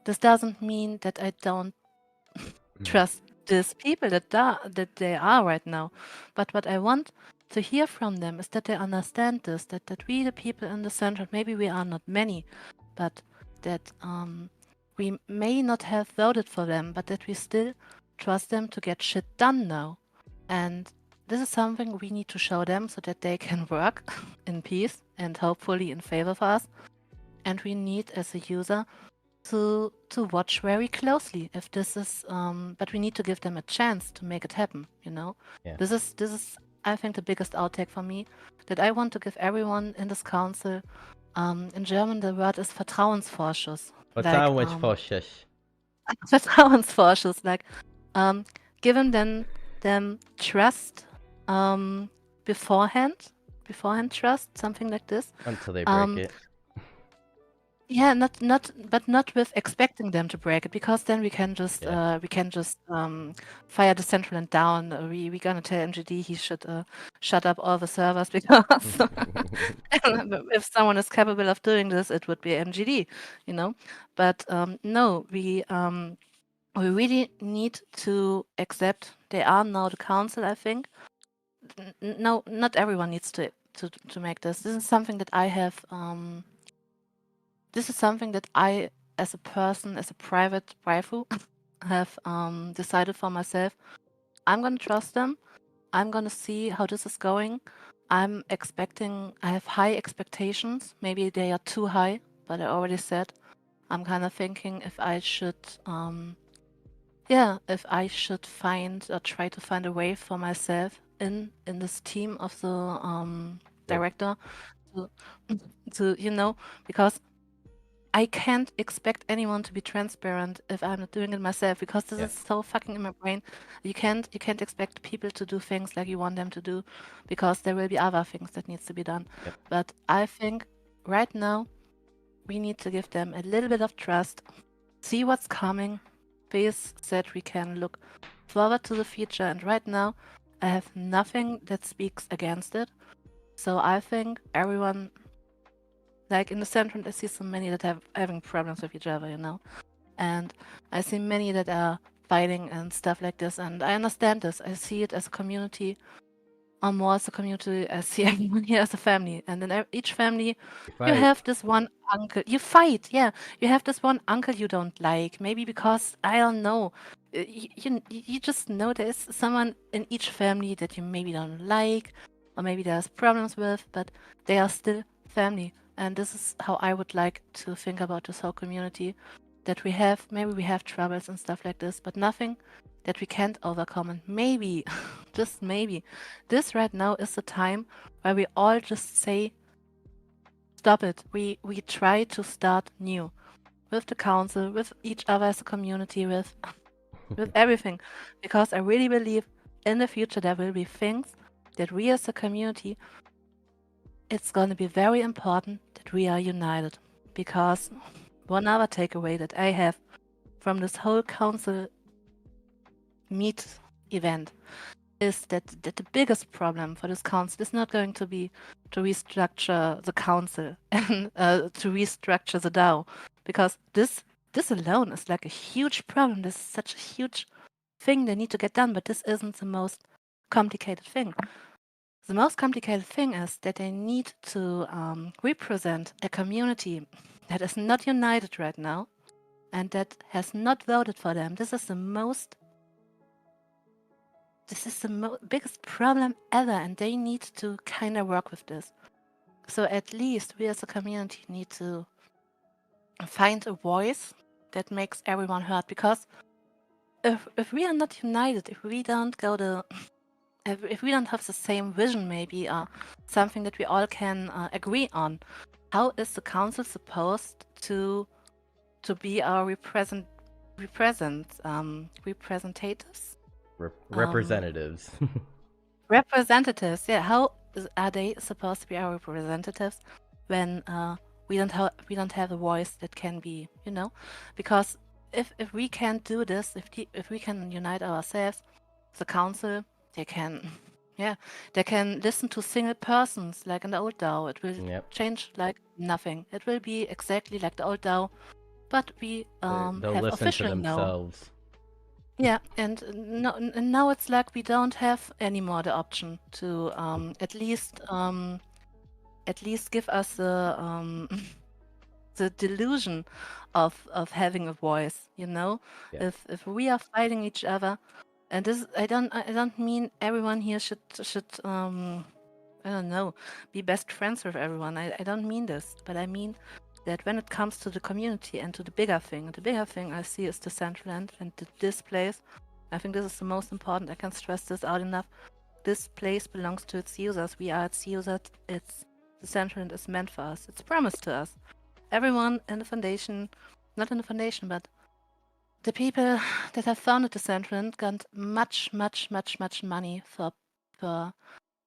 this doesn't mean that I don't trust these people that they are right now. But what I want to hear from them is that they understand this, that we, the people in the center, maybe we are not many, but that we may not have voted for them, but that we still trust them to get shit done now. And this is something we need to show them so that they can work in peace and hopefully in favor of us. And we need, as a user, to watch very closely if this is but we need to give them a chance to make it happen, you know. Yeah. This is I think the biggest outtake for me, that I want to give everyone in this council, in German the word is Vertrauensvorschuss. Like Vertrauensvorschuss. Vertrauensvorschuss, like giving them trust beforehand trust, something like this. Until they break it. Yeah, but not with expecting them to break it, because then we can just fire Decentraland down. We're gonna tell MGD he should shut up all the servers because if someone is capable of doing this, it would be MGD, you know. But no, we really need to accept they are now the council. I think no, not everyone needs to make this. This is something that I have. This is something that I, as a person, as a private waifu, have decided for myself. I'm gonna trust them. I'm gonna see how this is going. I have high expectations. Maybe they are too high, but I already said I'm kind of thinking if I should, if I should find or try to find a way for myself in this team of the director to because I can't expect anyone to be transparent if I'm not doing it myself, because this is so fucking in my brain. You can't expect people to do things like you want them to do, because there will be other things that needs to be done. Yep. But I think right now we need to give them a little bit of trust, see what's coming. Face said we can look forward to the future, and right now I have nothing that speaks against it. So I think everyone, like in the center, I see so many that have having problems with each other, you know, and I see many that are fighting and stuff like this, and I understand this. I see it as a community, or more as a community. I see everyone here as a family, and in each family, you have this one uncle. You fight, yeah. You have this one uncle you don't like, maybe because I don't know. You just know there's someone in each family that you maybe don't like, or maybe there's problems with, but they are still family. And this is how I would like to think about this whole community, that maybe we have troubles and stuff like this, but nothing that we can't overcome. And maybe, just maybe, this right now is the time where we all just say, stop it. We try to start new with the council, with each other as a community, with everything. Because I really believe in the future there will be things that we as a community, it's going to be very important that we are united. Because one other takeaway that I have from this whole council meet event is that the biggest problem for this council is not going to be to restructure the council and to restructure the DAO, because this alone is like a huge problem. This is such a huge thing they need to get done, but this isn't the most complicated thing. The most complicated thing is that they need to represent a community that is not united right now and that has not voted for them. This is the biggest problem ever, and they need to kind of work with this. So at least we as a community need to find a voice that makes everyone heard, because if we are not united, if we don't if we don't have the same vision, maybe, or something that we all can agree on, how is the council supposed to be our representatives? Representatives. Representatives, yeah. How are they supposed to be our representatives when we don't have a voice that can be, because if we can't do this, if we can unite ourselves, the council, they can, yeah, they can listen to single persons like in the old DAO. It will Yep. change like nothing. It will be exactly like the old DAO, but we They'll have listen to official now. themselves. Yeah, and now it's like we don't have anymore the option to at least give us the delusion of having a voice, Yeah. If we are fighting each other, and this I don't mean everyone here should I don't know, be best friends with everyone. I don't mean this, but I mean that when it comes to the community and to the bigger thing I see is Decentraland and this place. I think this is the most important. I can't stress this out enough. This place belongs to its users. We are its users. It's Decentraland is meant for us. It's promised to us. Everyone in the foundation, not in the foundation, but the people that have founded Decentraland got much money for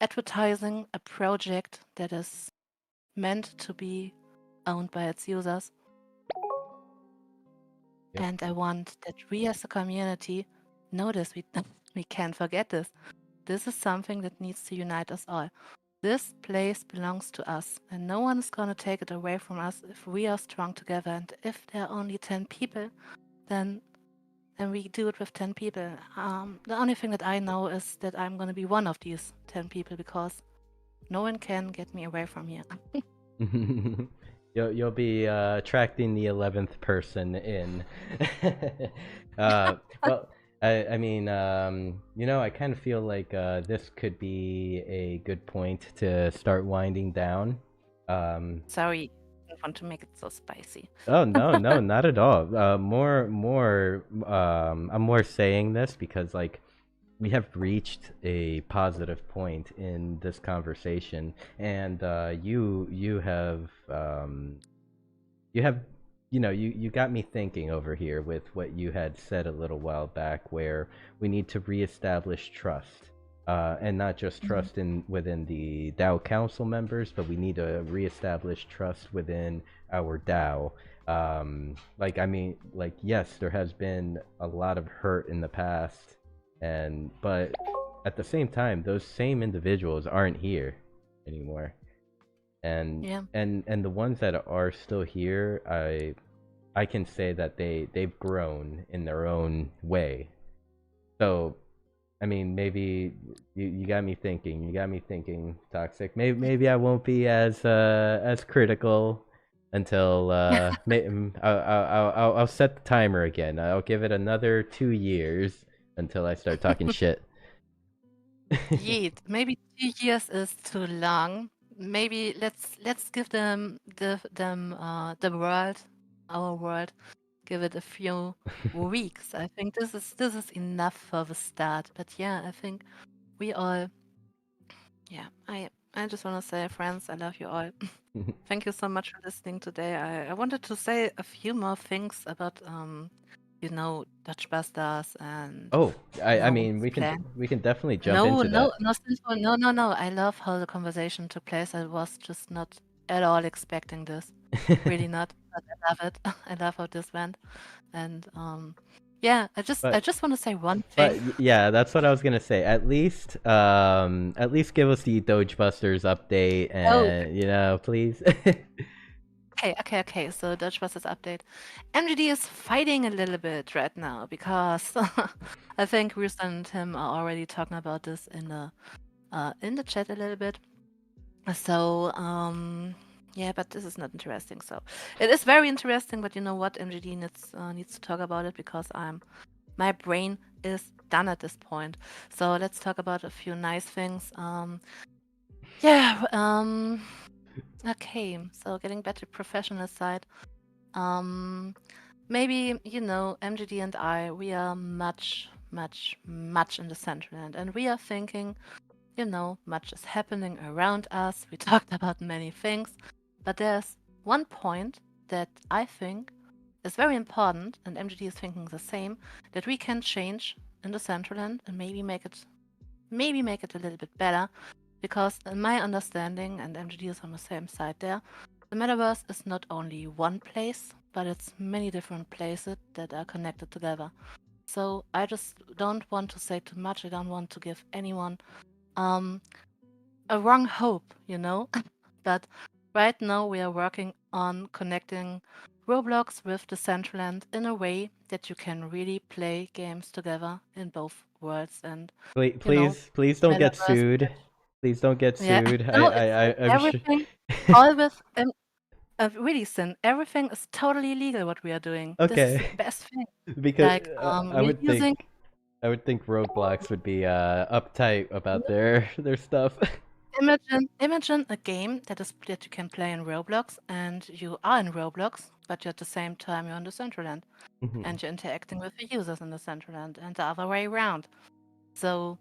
advertising a project that is meant to be owned by its users. Yep. And I want that we as a community know this. We can't forget this. This is something that needs to unite us all. This place belongs to us, and no one is going to take it away from us if we are strong together. And if there are only 10 people, then we do it with 10 people. The only thing that I know is that I'm going to be one of these 10 people because no one can get me away from here. You'll be attracting the 11th person in. Well, I mean, I kind of feel like this could be a good point to start winding down. Sorry, I don't want to make it so spicy. Oh no, no, not at all. I'm more saying this because like we have reached a positive point in this conversation, and you have you got me thinking over here with what you had said a little while back, where we need to reestablish trust. And not just trust within the DAO council members, but we need to reestablish trust within our DAO. Yes, there has been a lot of hurt in the past, but at the same time, those same individuals aren't here anymore, and Yeah. and the ones that are still here, I can say that they've grown in their own way. So I mean, maybe you got me thinking. You got me thinking, Toxic. Maybe I won't be as critical until I'll set the timer again. I'll give it another 2 years until I start talking shit. Yeet. Maybe 2 years is too long. Maybe let's give them the world, our world, give it a few weeks. I think this is enough for the start. But yeah, I think we all. Yeah, I just want to say, friends, I love you all. Thank you so much for listening today. I wanted to say a few more things about Dutch Busters and Oh, I mean, plan. we can definitely jump No, into no, that. no, Sinful, no, no, no. I love how the conversation took place. I was just not at all expecting this. Really not. But I love it. I love how this went. And yeah, I But just want to say one thing. yeah, that's what I was gonna say. At least give us the Doge Busters update, Oh, and please. okay. So Dutch Busters update. MGD is fighting a little bit right now because I think Rooster and Tim are already talking about this in the chat a little bit. So yeah, but this is not interesting. So it is very interesting, but you know what? MGD needs to talk about it because my brain is done at this point. So let's talk about a few nice things. Yeah. Okay. So getting back to professional side. Maybe MGD and we are much in the Centraland, and we are thinking, much is happening around us. We talked about many things, but there's one point that I think is very important, and MGD is thinking the same, that we can change in the Centraland and maybe maybe make it a little bit better, because in my understanding, and MGD is on the same side there, the metaverse is not only one place, but it's many different places that are connected together. So I just don't want to say too much. I don't want to give anyone a wrong hope, you know? But right now we are working on connecting Roblox with Decentraland in a way that you can really play games together in both worlds and, Please, you know, please don't get metaverse. sued. Please don't get Yeah, sued. no, it's I'm sure. everything, all with really, Sin, everything is totally legal what we are doing. This is the Okay, best thing. because Like, I we're would using think Roblox would be uptight about their stuff. imagine a game that you can play in Roblox, and you are in Roblox, but you're at the same time you're in the Decentraland, Mhm. and you're interacting with the users in the Decentraland, and the other way around. So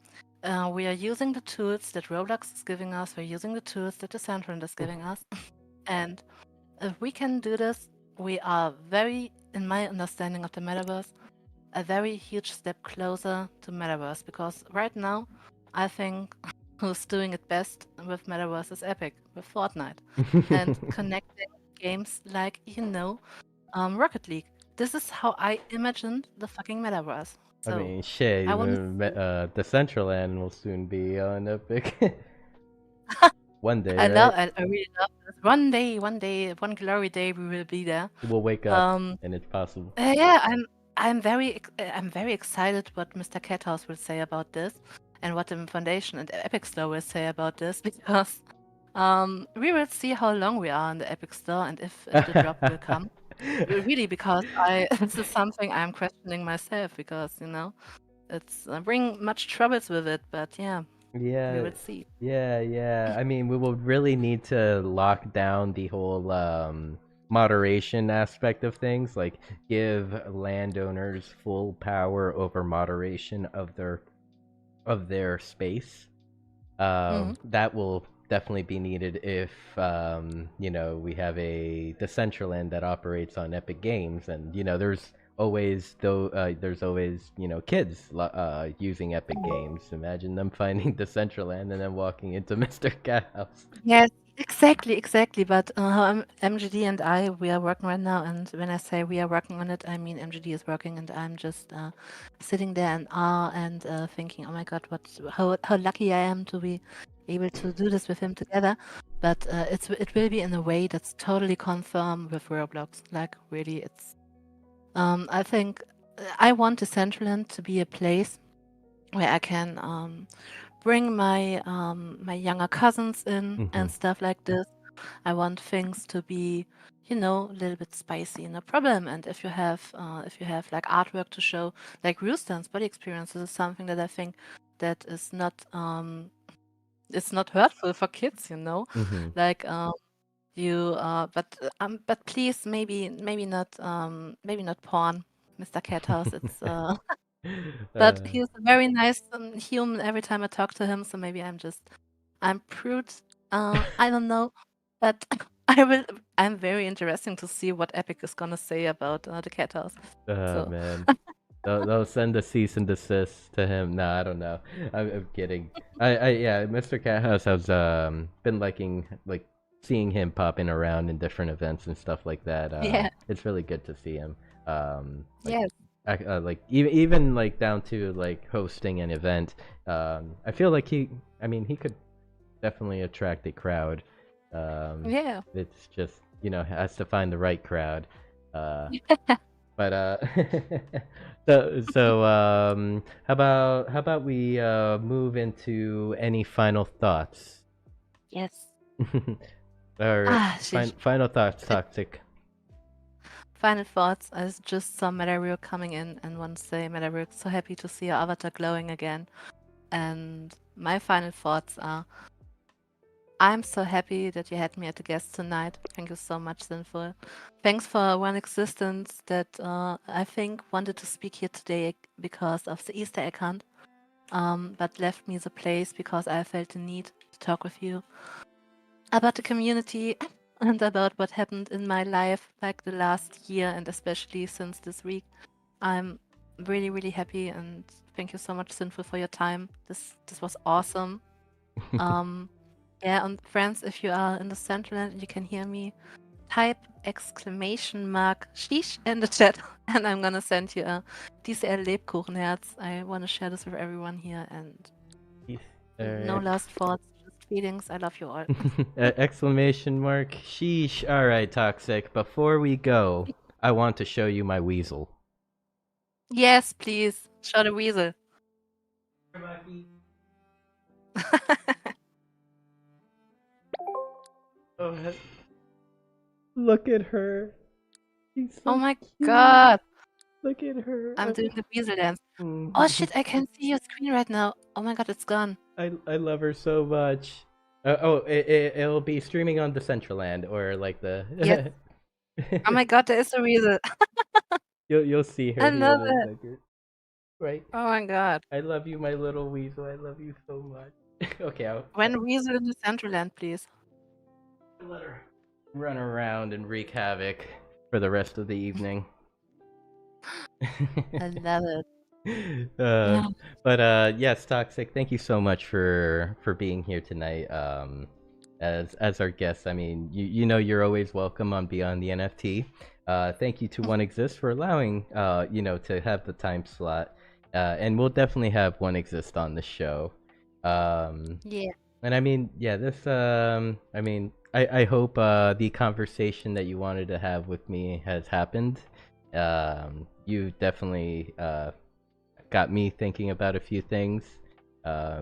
we are using the tools that Roblox is giving us. We're using the tools that the Decentraland is giving us, and if we can do this, we are very, in my understanding of the metaverse, a very huge step closer to metaverse, because right now, I think who's doing it best with metaverse is Epic with Fortnite and connecting games like, Rocket League. This is how I imagined the fucking metaverse. I So mean, shit, I want even to. Decentraland will soon be on Epic. One day, I right? I really love this. One day, one glory day, we will be there. We'll wake up Um, and it's possible. Yeah, I'm very excited what Mr. Cathouse will say about this, and what the Foundation and Epic Store will say about this, because we will see how long we are in the Epic Store and if the drop will come. Really, because I this is something I'm questioning myself, because it's bring much troubles with it, but yeah, we Yeah, will see. yeah. I mean, we will really need to lock down the whole moderation aspect of things, like give landowners full power over moderation of their space. Mhm. That will definitely be needed if we have a Decentraland that operates on Epic Games, and there's always kids using Epic Games. Imagine them finding Decentraland and then walking into Mr. Cat House. Yes, exactly. But MGD and I, we are working right now. And when I say we are working on it, I mean MGD is working, and I'm just sitting there in awe and thinking, oh my God, how lucky I am to be able to do this with him together. But it will be in a way that's totally confirmed with Roblox. Like really, it's I think I want Decentraland to be a place where I can bring my younger cousins in Hmm. and stuff like this. I want things to be, a little bit spicy, no problem. And if you have like artwork to show, like Rooster's body experiences is something that I think that is not it's not hurtful for kids, Hmm. like but please maybe not porn, Mr. Cathouse. It's but uh, he's a very nice human every time I talk to him, so maybe I'm prude. I don't know, but I will. I'm very interesting to see what Epic is gonna say about the cat house. So man. They'll send a cease and desist to him. No, I don't know. I'm kidding. Yeah, Mr. Cathouse has been like seeing him popping around in different events and stuff like that. yeah, It's really good to see him. Like yes, like even like down to like hosting an event. I feel like I mean, he could definitely attract a crowd. yeah. It's just has to find the right crowd. But how about we move into any final thoughts? Yes. All right, Sheesh. final thoughts, It, Toxic. final thoughts. I just saw Metareal coming in and want to say, Metareal, so happy to see your avatar glowing again. And my final thoughts are, I'm so happy that you had me as a guest tonight. Thank you so much, Sinful. Thanks for one existence that I think wanted to speak here today because of the Easter egg hunt, but left me the place because I felt the need to talk with you about the community and about what happened in my life like the last year and especially since this week. I'm really, really happy, and thank you so much, Sinful, for your time. This was awesome. Yeah, and friends, if you are in the Decentraland and you can hear me, type exclamation mark sheesh in the chat, and I'm gonna send you a DCL Lebkuchenherz. I want to share this with everyone here, and no last thoughts, just feelings. I love you all. Exclamation mark. Sheesh. All right, Toxic. Before we go, I want to show you my weasel. Yes, please. Show the weasel. Oh, look at her. She's so Oh my cute. god. Look at her. I'm doing the weasel dance. Oh shit, I can see your screen right now. Oh my god, it's gone. I love her so much. It'll be streaming on Decentraland or like the. Yes. Oh my god, there is a weasel. You'll see her I here love in a it. second. Right. Oh my god. I love you, my little weasel. I love you so much. Okay, When weasel in the Decentraland, please. let her run around and wreak havoc for the rest of the evening. I love it. uh, Yeah. but yes, Toxic, thank you so much for being here tonight. As our guest, I mean, you know you're always welcome on Beyond the NFT. Thank you to One Exist for allowing to have the time slot. And we'll definitely have One Exist on the show. Yeah. And I mean, yeah, this I mean, I hope the conversation that you wanted to have with me has happened. You definitely got me thinking about a few things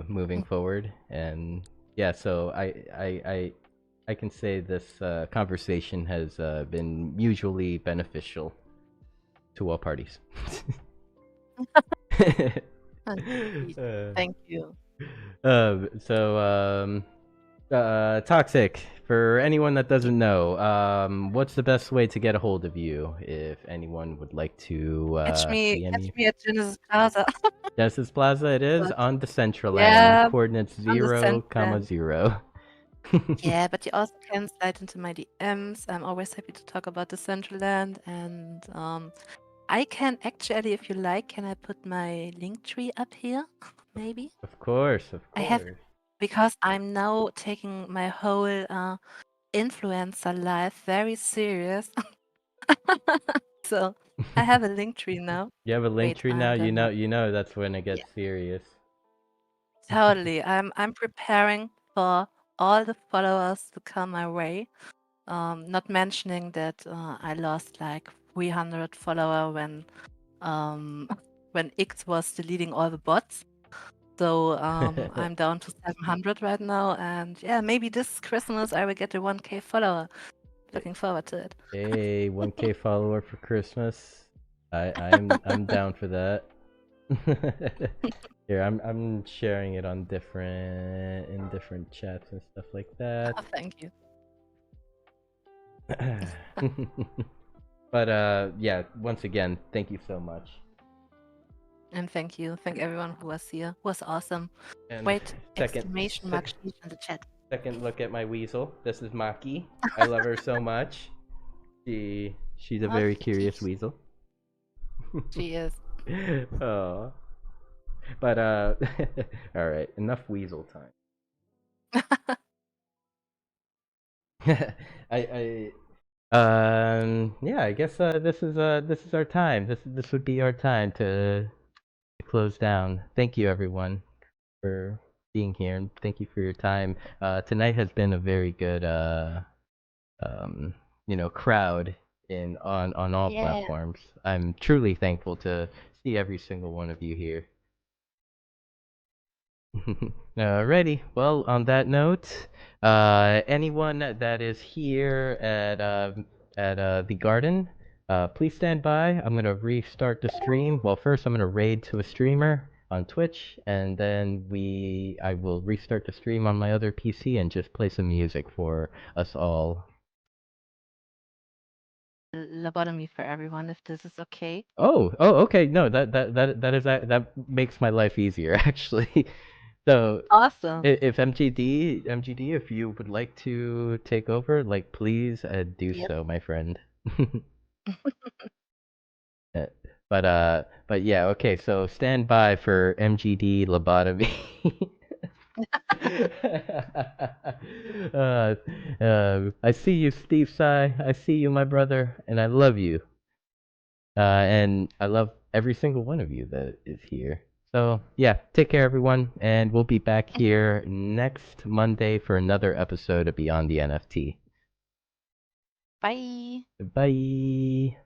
moving forward, and yeah, so I can say this conversation has been mutually beneficial to all parties. Thank you. So Toxic, for anyone that doesn't know, what's the best way to get a hold of you if anyone would like to DM Catch you? me at Genesis Plaza. Genesis Plaza, it is But on Decentraland, yeah, coordinates on the 0, comma Decentraland. 0. Yeah, but you also can slide into my DMs. I'm always happy to talk about the Decentraland, and I can actually, if you like, can I put my link tree up here? Maybe Of course, of I have, course. because I'm now taking my whole influencer life very serious. So I have a link tree now. You have a link Wait, tree now. I'm gonna. You know that's when it Yeah, gets serious. totally. I'm preparing for all the followers to come my way. Not mentioning that I lost like 300 follower when X was deleting all the bots. So I'm down to 700 right now, and yeah, maybe this Christmas I will get a 1K follower. Looking forward to it. Hey, 1K follower for Christmas. I'm down for that. Here, I'm sharing it on different chats and stuff like that. Oh, thank you. But yeah, once again, thank you so much. And thank you. Thank everyone who was here. It was awesome. And Wait, exclamation mark sheet in the chat. second look at my weasel. This is Maki. I love her so much. She's a very curious weasel. She is. Oh. But all right, enough weasel time. Yeah, I guess this is our time. This would be our time to close down. Thank you everyone for being here, and thank you for your time. Tonight has been a very good um crowd in on all platforms. I'm truly thankful to see every single one of you here. Alrighty. Well, on that note, anyone that is here at the garden, please stand by. I'm gonna restart the stream. Well, first I'm gonna raid to a streamer on Twitch, and then I will restart the stream on my other PC and just play some music for us all. Lobotomy for everyone, if this is okay. Oh, okay. No, that makes my life easier actually. So Awesome. if MGD, if you would like to take over, like please do Yep. so, my friend. Uh, But yeah, okay. So stand by for MGD lobotomy. uh, I see you, Steve Sai. I see you, my brother, and I love you. And I love every single one of you that is here. So yeah, take care, everyone, and we'll be back here next Monday for another episode of Beyond the NFT. Bye. Bye.